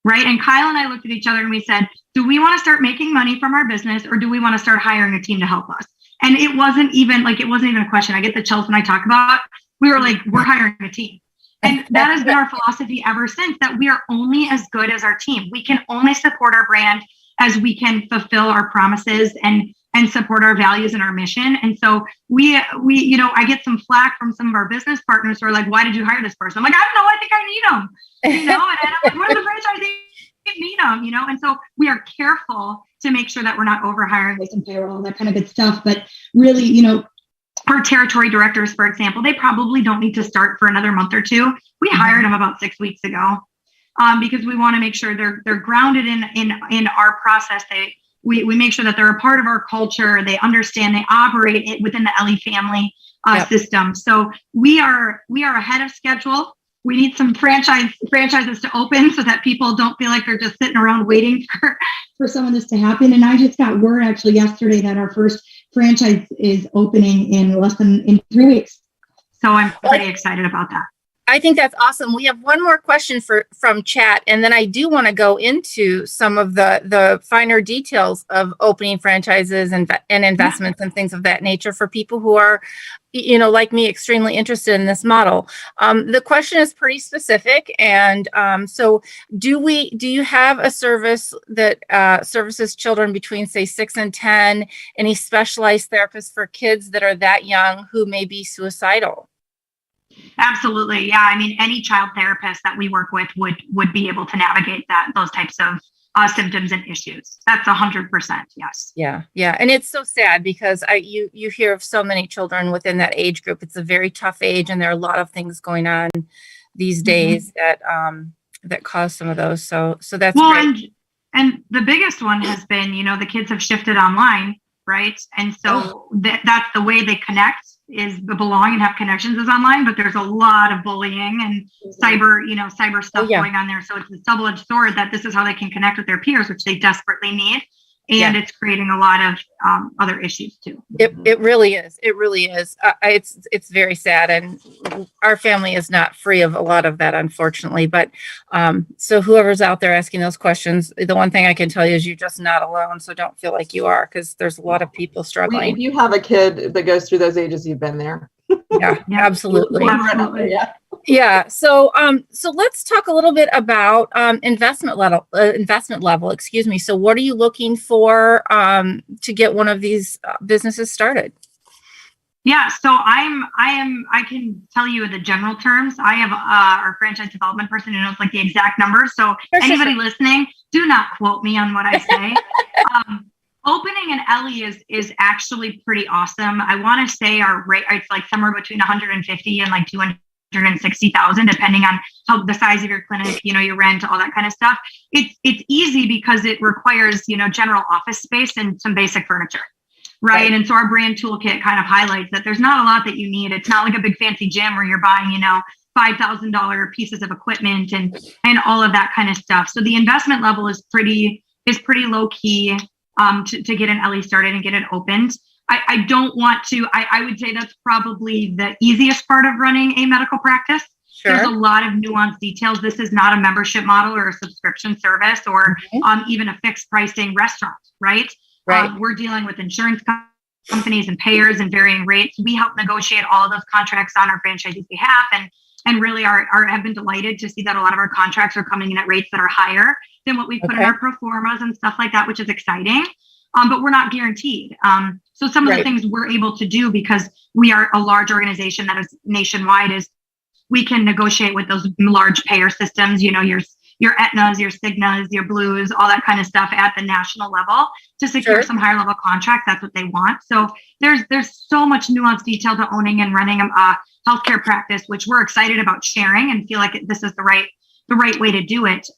right? And Kyle and I looked at each other and we said, do we want to start making money from our business, or do we want to start hiring a team to help us? And it wasn't even a question. I get the chills when I talk about it. We were like, we're hiring a team. And that has been our philosophy ever since, that we are only as good as our team. We can only support our brand as we can fulfill our promises and support our values and our mission. And so we I get some flack from some of our business partners who are like, why did you hire this person? I'm like, I don't know, I think I need them, and I'm like, what are the franchisees need them, and so we are careful to make sure that we're not over hiring and payroll and that kind of good stuff. But really, our territory directors, for example, they probably don't need to start for another month or 2. We hired them about 6 weeks ago. Because we want to make sure they're grounded in our process. We make sure that they're a part of our culture. They understand, they operate it within the Ellie family system. So we are ahead of schedule. We need some franchises to open so that people don't feel like they're just sitting around waiting for some of this to happen. And I just got word actually yesterday that our first franchise is opening in 3 weeks. So I'm pretty excited about that. I think that's awesome. We have one more question from chat, and then I do want to go into some of the finer details of opening franchises and investments and things of that nature for people who are, like me, extremely interested in this model. The question is pretty specific, and so do you have a service that services children between, say, 6 and 10? Any specialized therapists for kids that are that young who may be suicidal? Absolutely. Yeah. I mean, any child therapist that we work with would be able to navigate those types of symptoms and issues. That's 100%. Yes. Yeah. Yeah. And it's so sad because you hear of so many children within that age group. It's a very tough age, and there are a lot of things going on these days that cause some of those. So that's great. And the biggest one has been, the kids have shifted online, right? And so that's the way they connect, is belong and have connections is online, but there's a lot of bullying and cyber stuff going on there. So it's a double-edged sword that this is how they can connect with their peers, which they desperately need. And it's creating a lot of other issues too. It really is. It really is. It's very sad, and our family is not free of a lot of that, unfortunately. But so whoever's out there asking those questions, the one thing I can tell you is you're just not alone. So don't feel like you are, because there's a lot of people struggling. If you have a kid that goes through those ages, you've been there. Yeah, absolutely. Yeah. Yeah. So let's talk a little bit about investment level. Excuse me. So what are you looking for to get one of these businesses started? Yeah. So I can tell you the general terms. I have our franchise development person who knows like the exact numbers. So anybody listening, do not quote me on what I say. Opening an Ellie is actually pretty awesome. I want to say our rate, it's like somewhere between 150 and like 260,000, depending on how the size of your clinic, your rent, all that kind of stuff. It's easy because it requires, general office space and some basic furniture. Right. And so our brand toolkit kind of highlights that there's not a lot that you need. It's not like a big fancy gym where you're buying, $5,000 pieces of equipment and all of that kind of stuff. So the investment level is pretty low key. To get an Ellie started and get it opened. I don't want to, I would say that's probably the easiest part of running a medical practice. Sure. There's a lot of nuanced details. This is not a membership model or a subscription service or even a fixed pricing restaurant, right? We're dealing with insurance companies and payers and varying rates. We help negotiate all of those contracts on our franchisees' behalf, and really have been delighted to see that a lot of our contracts are coming in at rates that are higher than what we put in our pro formas and stuff like that, which is exciting. But we're not guaranteed. So some of the things we're able to do, because we are a large organization that is nationwide, is we can negotiate with those large payer systems, your Aetnas, your Cignas, your Blues, all that kind of stuff at the national level to secure some higher level contracts. That's what they want. So there's so much nuanced detail to owning and running a healthcare practice, which we're excited about sharing and feel like this is the right way to do it.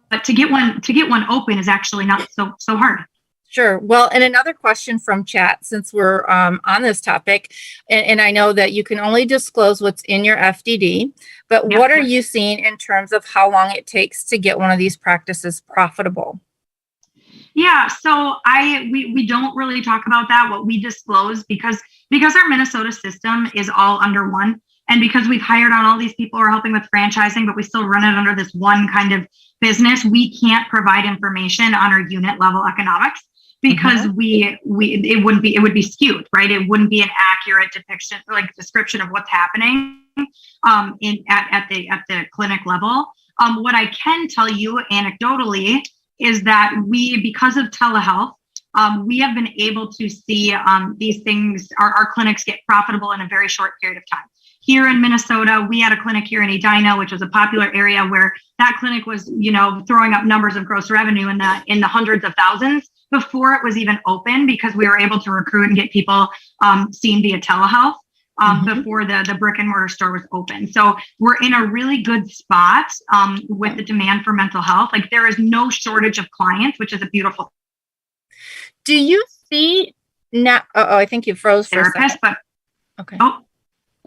But to get one open is actually not so hard. Sure. Well, and another question from chat, since we're on this topic, and I know that you can only disclose what's in your FDD, but what are you seeing in terms of how long it takes to get one of these practices profitable? Yeah, so we don't really talk about that, what we disclose, because our Minnesota system is all under one. And because we've hired on all these people who are helping with franchising, but we still run it under this one kind of business, we can't provide information on our unit level economics because it would be skewed, right? It wouldn't be an accurate depiction, like description of what's happening at the clinic level. What I can tell you anecdotally is that because of telehealth, we have been able to see these things, our clinics get profitable in a very short period of time. Here in Minnesota, we had a clinic here in Edina, which was a popular area where that clinic was, throwing up numbers of gross revenue in the hundreds of thousands before it was even open, because we were able to recruit and get people seen via telehealth before the brick and mortar store was open. So we're in a really good spot with the demand for mental health. Like, there is no shortage of clients, which is a beautiful thing. Do you see now? I think you froze for a second. But okay. Oh,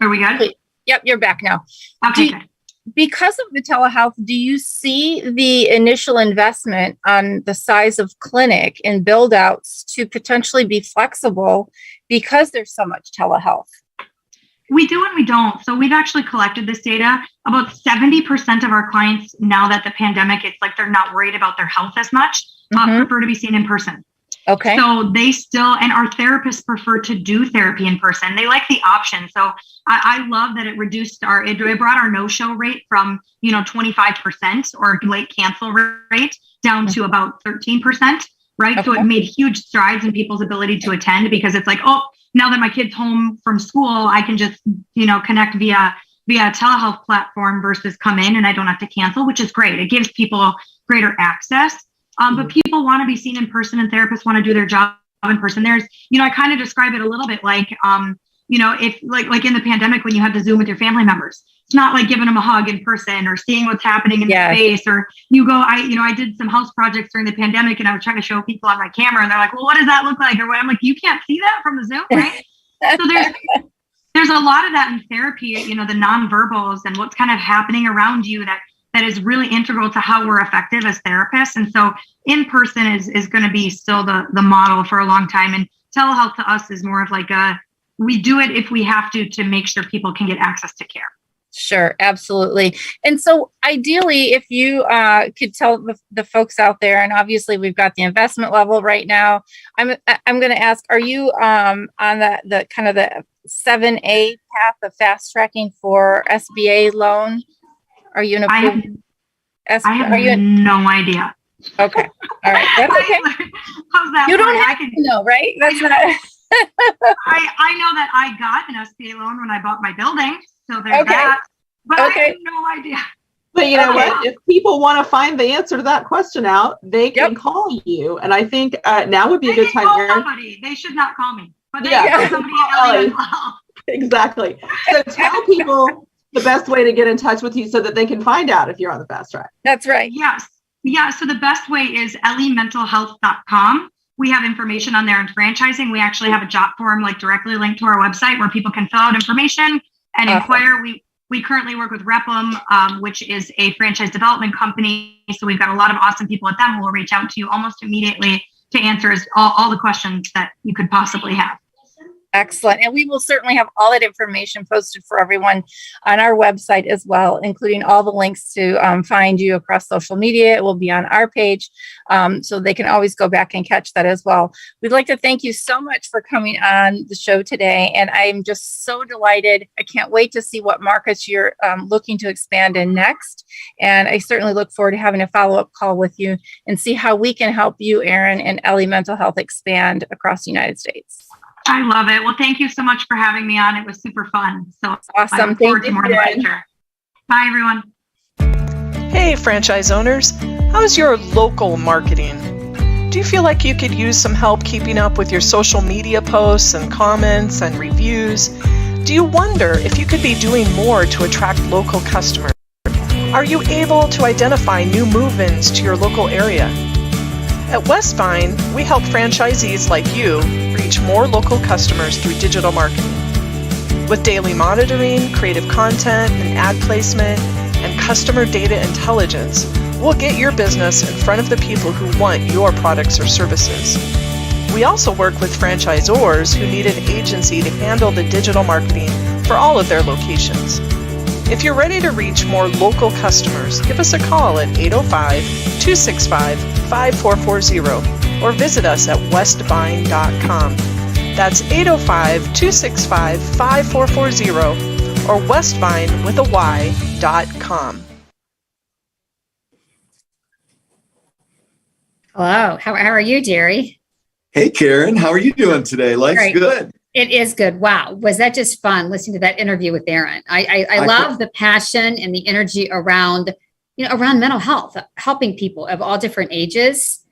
are we good? Yep, you're back now. Okay, good. because of the telehealth, do you see the initial investment on the size of clinic and build outs to potentially be flexible because there's so much telehealth? We do and we don't. So we've actually collected this data. About 70% of our clients, now that the pandemic, it's like they're not worried about their health as much, prefer to be seen in person. Okay. So they still, and our therapists prefer to do therapy in person. They like the option. So I love that it reduced it brought our no-show rate from, 25% or late cancel rate down to about 13%, right? Okay. So it made huge strides in people's ability to attend, because it's like, oh, now that my kid's home from school, I can just, connect via a telehealth platform versus come in and I don't have to cancel, which is great. It gives people greater access. But people want to be seen in person, and therapists want to do their job in person. There's, I kind of describe it a little bit like, if like in the pandemic when you had to Zoom with your family members, it's not like giving them a hug in person or seeing what's happening in their face, or I did some house projects during the pandemic and I was trying to show people on my camera and they're like, well, what does that look like? Or what? I'm like, you can't see that from the Zoom, right? So there's a lot of that in therapy, the nonverbals and what's kind of happening around you that is really integral to how we're effective as therapists. And so in person is going to be still the model for a long time. And telehealth to us is more of like we do it if we have to make sure people can get access to care. Sure, absolutely. And so ideally, if you could tell the folks out there, and obviously we've got the investment level right now, I'm going to ask, are you on the kind of the 7A path of fast tracking for SBA loan? Are you an approved? I have no idea. Okay. All right. That's okay. How's that? You don't have to know, right? That's not. I know that I got an SBA loan when I bought my building. So there's that. But I have no idea. But you know what? If people want to find the answer to that question out, they can call you. And I think now would be a good time. Somebody. They should not call me. But they can call somebody at Ellie as well. Exactly. So tell people the best way to get in touch with you so that they can find out if you're on the fast track. That's right. Yes. Yeah. So the best way is elliementalhealth.com. We have information on there in franchising. We actually have a job form directly linked to our website where people can fill out information and inquire. We currently work with Repum, which is a franchise development company. So we've got a lot of awesome people at them who will reach out to you almost immediately to answer all the questions that you could possibly have. Excellent. And we will certainly have all that information posted for everyone on our website as well, including all the links to find you across social media. It will be on our page, so they can always go back and catch that as well. We'd like to thank you so much for coming on the show today. And I'm just so delighted. I can't wait to see what markets you're looking to expand in next. And I certainly look forward to having a follow-up call with you and see how we can help you, Erin, and Ellie Mental Health expand across the United States. I love it. Well, thank you so much for having me on. It was super fun. So awesome. I look forward to more in the future. Bye, everyone. Hey, franchise owners. How's your local marketing? Do you feel like you could use some help keeping up with your social media posts and comments and reviews? Do you wonder if you could be doing more to attract local customers? Are you able to identify new move-ins to your local area? At Westvine, we help franchisees like you reach more local customers through digital marketing. With daily monitoring, creative content, and ad placement, and customer data intelligence, we'll get your business in front of the people who want your products or services. We also work with franchisors who need an agency to handle the digital marketing for all of their locations. If you're ready to reach more local customers, give us a call at 805-265-5440 or visit us at westvine.com. That's 805-265-5440 or westvine.com. Hello, how are you, Jerry? Hey, Karen, how are you doing today? Life's Great. good. It is good. Wow. Was that just fun listening to that interview with Erin? I love the passion and the energy around mental health, helping people of all different ages.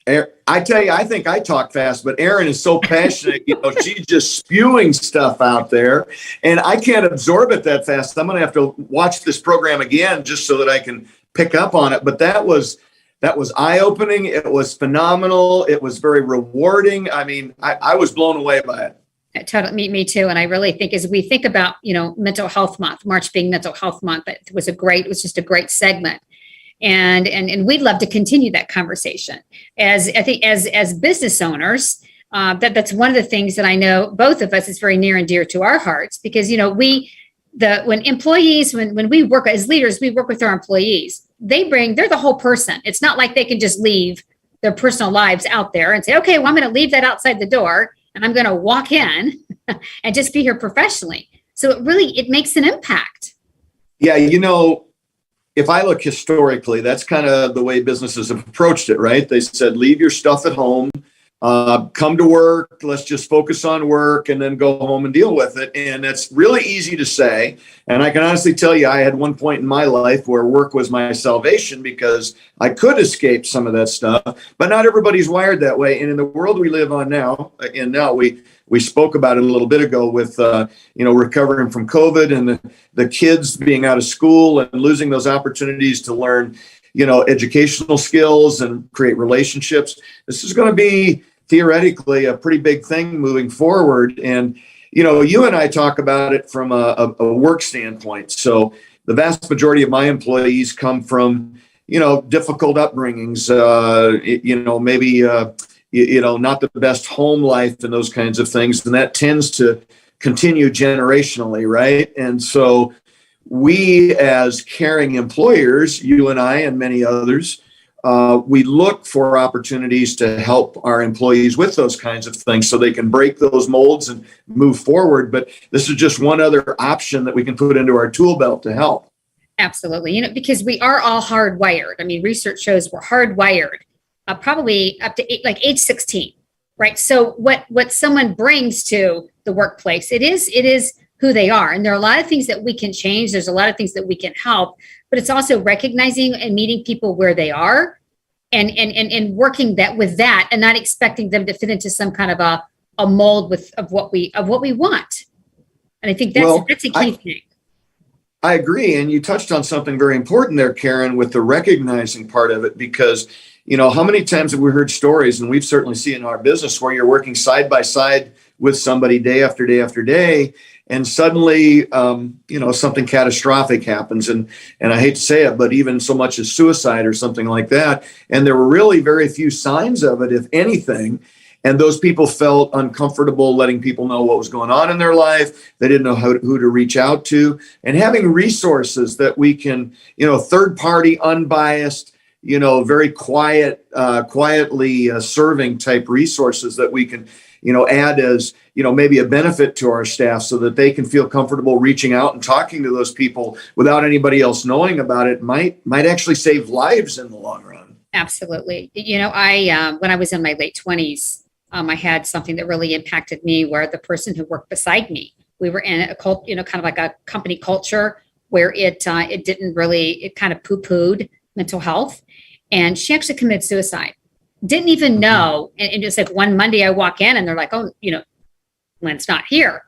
I tell you, I think I talk fast, but Erin is so passionate. She's just spewing stuff out there, and I can't absorb it that fast. I'm going to have to watch this program again just so that I can pick up on it. But that was eye-opening. It was phenomenal. It was very rewarding. I mean, I was blown away by it. Totally, me too. And I really think as we think about, Mental Health Month, March being Mental Health Month, it was just a great segment. And we'd love to continue that conversation. As I think as business owners, that's one of the things that I know both of us is very near and dear to our hearts, because when we work as leaders, we work with our employees. They're the whole person. It's not like they can just leave their personal lives out there and say, okay, well, I'm going to leave that outside the door and I'm going to walk in and just be here professionally. So it makes an impact. Yeah. If I look historically, that's kind of the way businesses have approached it, right? They said, leave your stuff at home, come to work, let's just focus on work and then go home and deal with it. And that's really easy to say. And I can honestly tell you, I had one point in my life where work was my salvation because I could escape some of that stuff, but not everybody's wired that way. And in the world we live on now, and now we spoke about it a little bit ago with, recovering from COVID and the kids being out of school and losing those opportunities to learn, educational skills and create relationships. This is going to be theoretically a pretty big thing moving forward. And, you and I talk about it from a work standpoint. So the vast majority of my employees come from, difficult upbringings, maybe, not the best home life and those kinds of things. And that tends to continue generationally, right? And so we as caring employers, you and I and many others, we look for opportunities to help our employees with those kinds of things so they can break those molds and move forward. But this is just one other option that we can put into our tool belt to help. Absolutely. Because we are all hardwired. I mean, research shows we're hardwired. Probably up to age 16, right? So what someone brings to the workplace, it is who they are. And there are a lot of things that we can change. There's a lot of things that we can help, but it's also recognizing and meeting people where they are and working with that and not expecting them to fit into some kind of a mold of what we want. And I think that's a key thing. I agree. And you touched on something very important there, Karen, with the recognizing part of it, because how many times have we heard stories, and we've certainly seen in our business, where you're working side by side with somebody day after day after day, and suddenly, something catastrophic happens. And I hate to say it, but even so much as suicide or something like that. And there were really very few signs of it, if anything. And those people felt uncomfortable letting people know what was going on in their life. They didn't know who to reach out to. And having resources that we can, third party, unbiased, very quietly serving type resources that we can, add as, maybe a benefit to our staff so that they can feel comfortable reaching out and talking to those people without anybody else knowing about it might actually save lives in the long run. Absolutely. I when I was in my late 20s, I had something that really impacted me, where the person who worked beside me, we were in a cult, kind of like a company culture where it kind of poo-pooed mental health. And she actually committed suicide. Didn't even know. And just like one Monday I walk in and they're like, oh, Lynn's not here.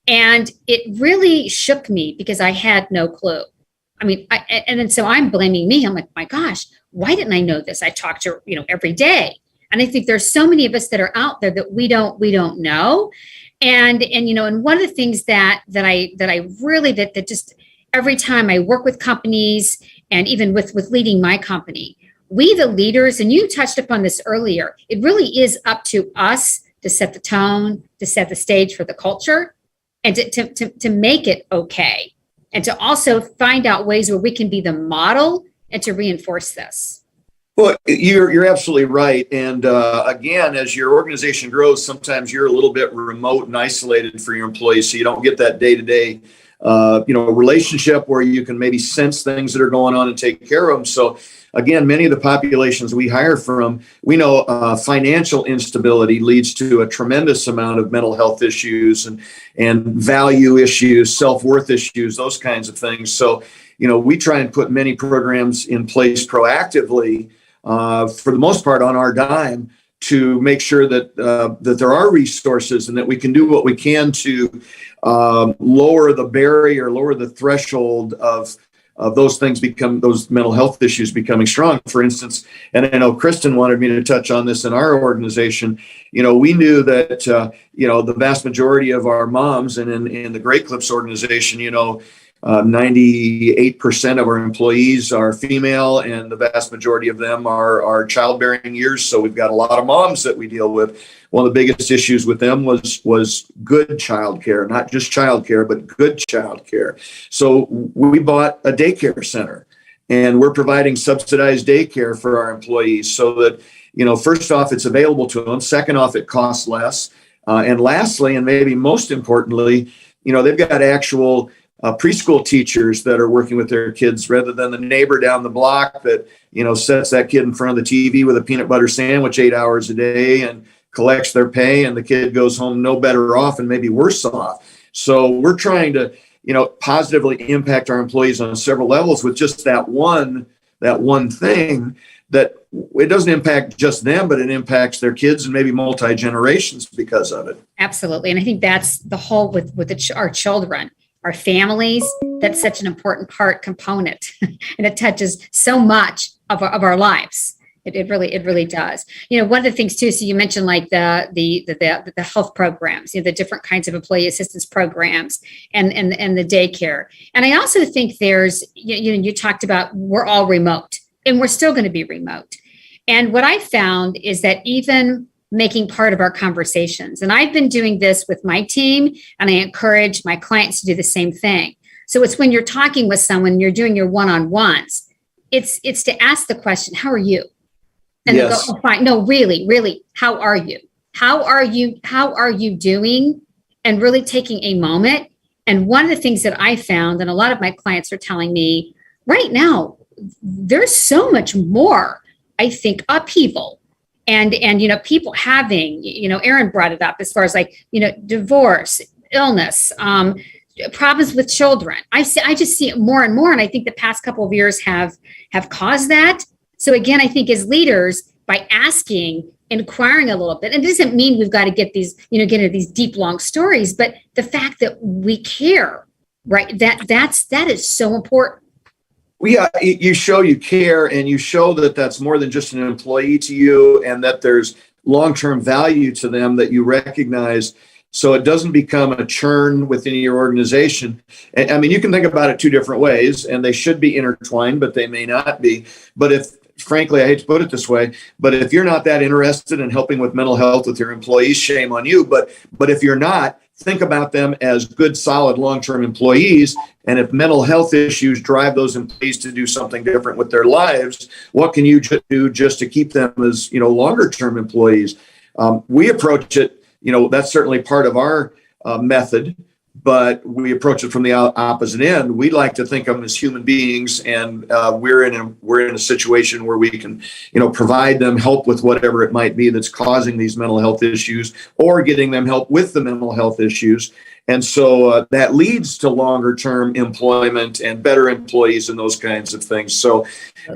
And it really shook me because I had no clue. I mean, and then so I'm blaming me. I'm like, my gosh, why didn't I know this? I talk to her, every day. And I think there's so many of us that are out there that we don't know. And one of the things that just every time I work with companies and even with leading my company, we, the leaders, and you touched upon this earlier, it really is up to us to set the tone, to set the stage for the culture, and to make it okay. And to also find out ways where we can be the model and to reinforce this. Well, you're absolutely right. And again, as your organization grows, sometimes you're a little bit remote and isolated for your employees, so you don't get that day-to-day relationship where you can maybe sense things that are going on and take care of them. So again, many of the populations we hire from, we know financial instability leads to a tremendous amount of mental health issues and value issues, self-worth issues, those kinds of things. So, we try and put many programs in place proactively, for the most part on our dime, to make sure that there are resources and that we can do what we can to lower the barrier, lower the threshold of those mental health issues becoming strong. For instance, and I know Kristin wanted me to touch on this in our organization. We knew that, the vast majority of our moms, and in the Great Clips organization, 98% of our employees are female, and the vast majority of them are childbearing years. So we've got a lot of moms that we deal with. One of the biggest issues with them was good childcare, not just childcare, but good childcare. So we bought a daycare center, and we're providing subsidized daycare for our employees so that, first off, it's available to them. Second off, it costs less. And lastly, and maybe most importantly, they've got actual preschool teachers that are working with their kids rather than the neighbor down the block that, sets that kid in front of the TV with a peanut butter sandwich 8 hours a day and collects their pay, and the kid goes home no better off and maybe worse off. So we're trying to, positively impact our employees on several levels with just that one thing, that it doesn't impact just them, but it impacts their kids and maybe multi-generations because of it. Absolutely. And I think that's the whole with our children, our families. That's such an important component, and it touches so much of our lives. It really does. One of the things too, so you mentioned like the health programs, the different kinds of employee assistance programs and the daycare. And I also think there's, you talked about we're all remote, and we're still going to be remote. And what I found is that even making part of our conversations, and I've been doing this with my team, and I encourage my clients to do the same thing. So it's when you're talking with someone, you're doing your one-on-ones, it's to ask the question, how are you? And yes. They go, oh, fine. No, really, how are you? How are you doing? And really taking a moment. And one of the things that I found, and a lot of my clients are telling me right now, there's so much more, I think, upheaval. And people having, Erin brought it up as far as like, divorce, illness, problems with children. I just see it more and more. And I think the past couple of years have caused that. So again, I think as leaders, by asking, inquiring a little bit, and it doesn't mean we've got to get these, get into these deep, long stories, but the fact that we care, right? That is so important. You show you care, and you show that that's more than just an employee to you, and that there's long-term value to them that you recognize. So it doesn't become a churn within your organization. And I mean, you can think about it two different ways, and they should be intertwined, but they may not be. But frankly, I hate to put it this way, but if you're not that interested in helping with mental health with your employees, shame on you. But if you're not, think about them as good, solid, long-term employees. And if mental health issues drive those employees to do something different with their lives, what can you do just to keep them as, longer-term employees? We approach it, that's certainly part of our method, but we approach it from the opposite end. We like to think of them as human beings, and we're in a situation where we can, provide them help with whatever it might be that's causing these mental health issues, or getting them help with the mental health issues. And so that leads to longer term employment and better employees and those kinds of things. So,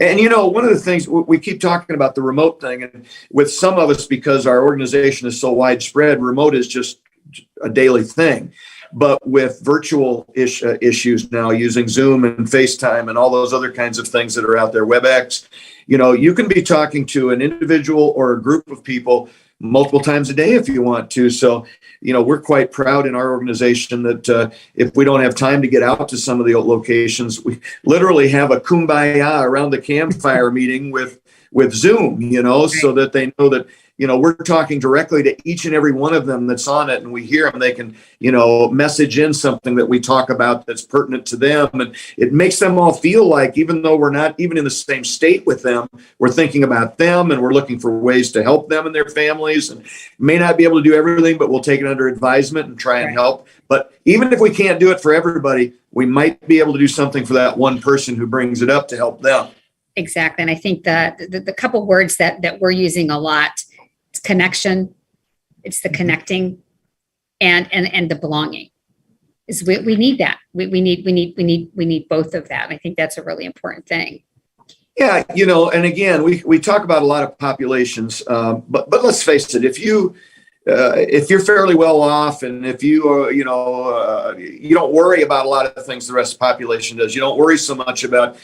and one of the things we keep talking about, the remote thing, and with some of us, because our organization is so widespread, remote is just a daily thing. But with virtual issues now, using Zoom and FaceTime and all those other kinds of things that are out there, WebEx, you can be talking to an individual or a group of people multiple times a day if you want to. So, we're quite proud in our organization that if we don't have time to get out to some of the locations, we literally have a kumbaya around the campfire meeting with Zoom, so that they know that, we're talking directly to each and every one of them that's on it, and we hear them. They can, message in something that we talk about that's pertinent to them. And it makes them all feel like, even though we're not even in the same state with them, we're thinking about them, and we're looking for ways to help them and their families, and may not be able to do everything, but we'll take it under advisement and try and help. But even if we can't do it for everybody, we might be able to do something for that one person who brings it up to help them. Exactly. And I think the couple words that we're using a lot, it's connection, it's the connecting, and the belonging. Is we need that. We need both of that. And I think that's a really important thing. Yeah, and again, we talk about a lot of populations, but let's face it, if you if you're fairly well off, and if you, you don't worry about a lot of the things the rest of the population does. You don't worry so much about,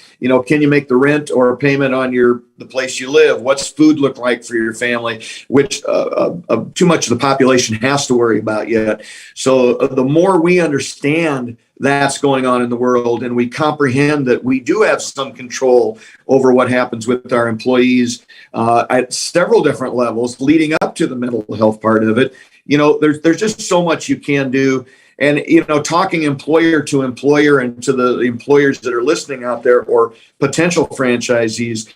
can you make the rent or payment on the place you live? What's food look like for your family, which too much of the population has to worry about yet. So the more we understand that's going on in the world, and we comprehend that we do have some control over what happens with our employees at several different levels leading up to the mental health part of it. There's just so much you can do. And, talking employer to employer and to the employers that are listening out there or potential franchisees,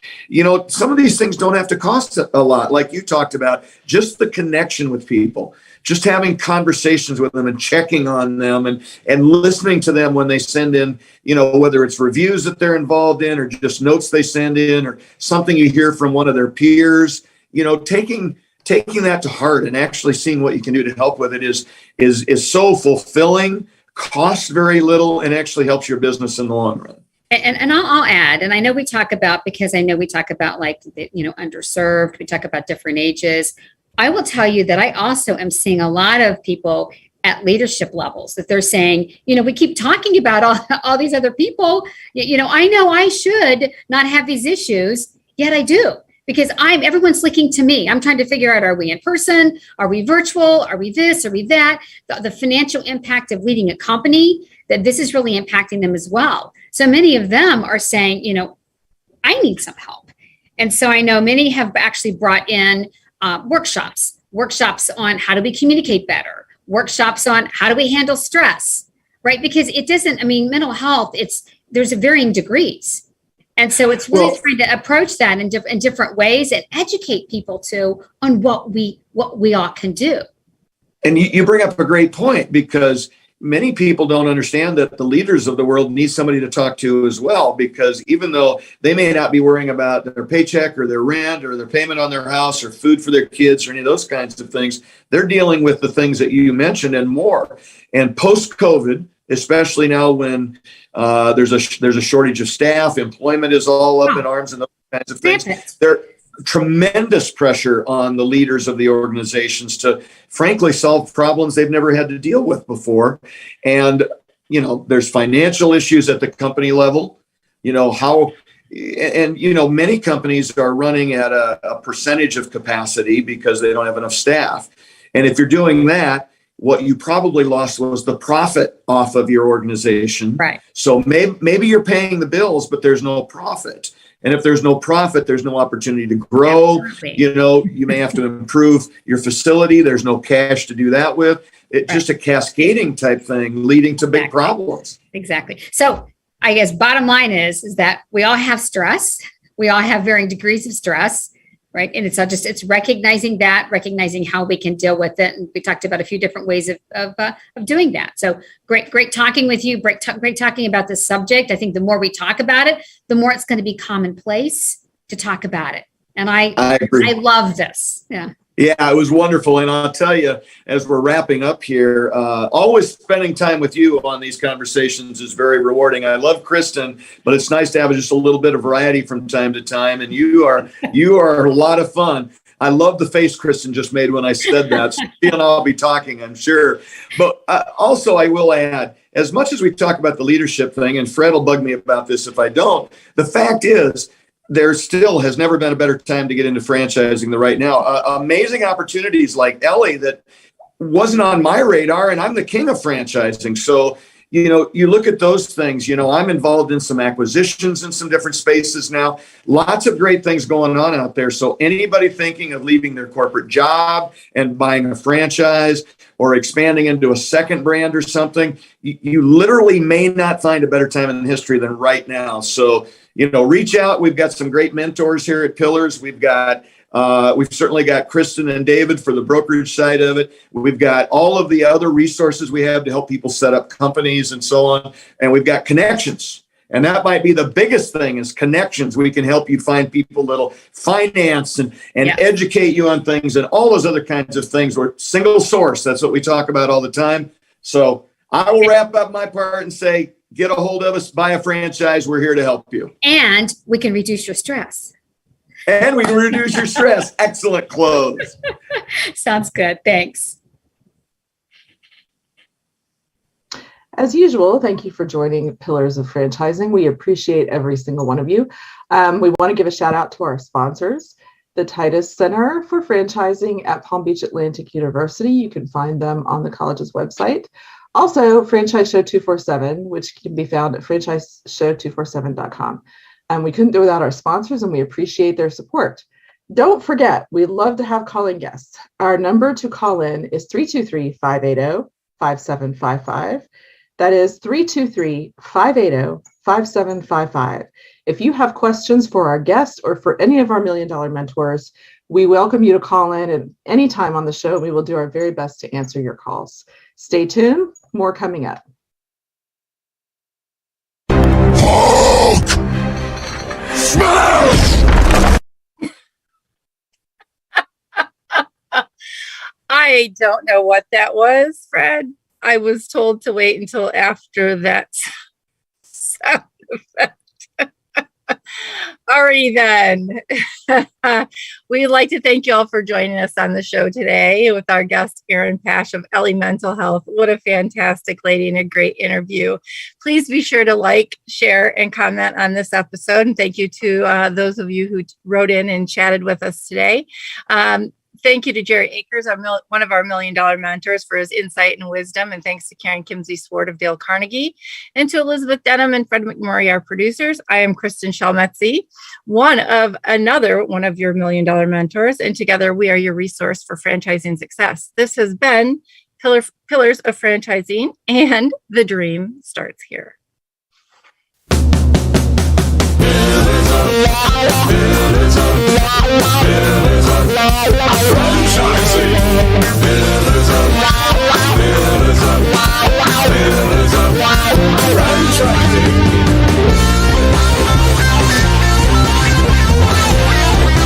some of these things don't have to cost a lot. Like you talked about, just the connection with people, just having conversations with them and checking on them and listening to them when they send in, whether it's reviews that they're involved in or just notes they send in or something you hear from one of their peers, taking that to heart and actually seeing what you can do to help with it is so fulfilling, costs very little, and actually helps your business in the long run. And I'll add, and I know we talk about like, underserved, we talk about different ages. I will tell you that I also am seeing a lot of people at leadership levels that they're saying, we keep talking about all these other people. I know I should not have these issues, yet I do. Because everyone's looking to me. I'm trying to figure out, are we in person? Are we virtual? Are we this? Are we that? The financial impact of leading a company, that this is really impacting them as well. So many of them are saying, I need some help. And so I know many have actually brought in workshops on how do we communicate better, workshops on how do we handle stress, right? Because mental health, there's varying degrees. And so it's really trying to approach that in different ways and educate people too on what we all can do. And you bring up a great point, because many people don't understand that the leaders of the world need somebody to talk to as well, because even though they may not be worrying about their paycheck or their rent or their payment on their house or food for their kids or any of those kinds of things, they're dealing with the things that you mentioned and more. And post-COVID, especially now when there's a shortage of staff, employment is all up in arms and those kinds of things. There's tremendous pressure on the leaders of the organizations to, frankly, solve problems they've never had to deal with before. And, there's financial issues at the company level, many companies are running at a percentage of capacity because they don't have enough staff. And if you're doing that, what you probably lost was the profit off of your organization. Right. So maybe you're paying the bills, but there's no profit. And if there's no profit, there's no opportunity to grow. Absolutely. You may have to improve your facility. There's no cash to do that with. It's just a cascading type thing leading to big problems. Exactly. So I guess bottom line is that we all have stress. We all have varying degrees of stress. Right. And it's recognizing how we can deal with it. And we talked about a few different ways of doing that. So great talking with you. Great talking about this subject. I think the more we talk about it, the more it's going to be commonplace to talk about it. And I agree. I love this. Yeah. Yeah, it was wonderful. And I'll tell you, as we're wrapping up here, always spending time with you on these conversations is very rewarding. I love Kristin, but it's nice to have just a little bit of variety from time to time. And you are a lot of fun. I love the face Kristin just made when I said that. So she and I'll be talking, I'm sure. But also, I will add, as much as we talk about the leadership thing, and Fred will bug me about this if I don't, the fact is, there still has never been a better time to get into franchising than right now. Amazing opportunities like Ellie that wasn't on my radar, and I'm the king of franchising. So, you look at those things, I'm involved in some acquisitions in some different spaces now, lots of great things going on out there. So anybody thinking of leaving their corporate job and buying a franchise or expanding into a second brand or something, you literally may not find a better time in history than right now. So, reach out. We've got some great mentors here at Pillars. We've certainly got Kristin and David for the brokerage side of it. We've got all of the other resources we have to help people set up companies and so on. And we've got connections. And that might be the biggest thing is connections. We can help you find people that'll finance and educate you on things and all those other kinds of things. We're single source. That's what we talk about all the time. So I will wrap up my part and say, get a hold of us, buy a franchise. We're here to help you. And we can reduce your stress. And we can reduce your stress. Excellent close. Sounds good. Thanks. As usual, thank you for joining Pillars of Franchising. We appreciate every single one of you. We want to give a shout out to our sponsors, the Titus Center for Franchising at Palm Beach Atlantic University. You can find them on the college's website. Also, Franchise Show 247, which can be found at franchiseshow247.com. We couldn't do without our sponsors, and we appreciate their support. Don't forget, we'd love to have calling guests. Our number to call in is 323-580-5755. That is 323-580-5755. If you have questions for our guests or for any of our $1 Million mentors, we welcome you to call in at any time on the show. We will do our very best to answer your calls. Stay tuned, more coming up. Hulk smash! I don't know what that was, Fred. I was told to wait until after that sound effect. Alrighty then. We'd like to thank you all for joining us on the show today with our guest, Erin Pash of Ellie Mental Health. What a fantastic lady and a great interview. Please be sure to like, share, and comment on this episode. And thank you to those of you who wrote in and chatted with us today. Thank you to Jerry Akers, one of our $1 Million mentors, for his insight and wisdom. And thanks to Karen Kimsey-Sward of Dale Carnegie. And to Elizabeth Denham and Fred McMurray, our producers. I am Kristin Selmeczy, one of your $1 Million mentors. And together we are your resource for franchising success. This has been Pillars of Franchising, and the dream starts here. Franchising.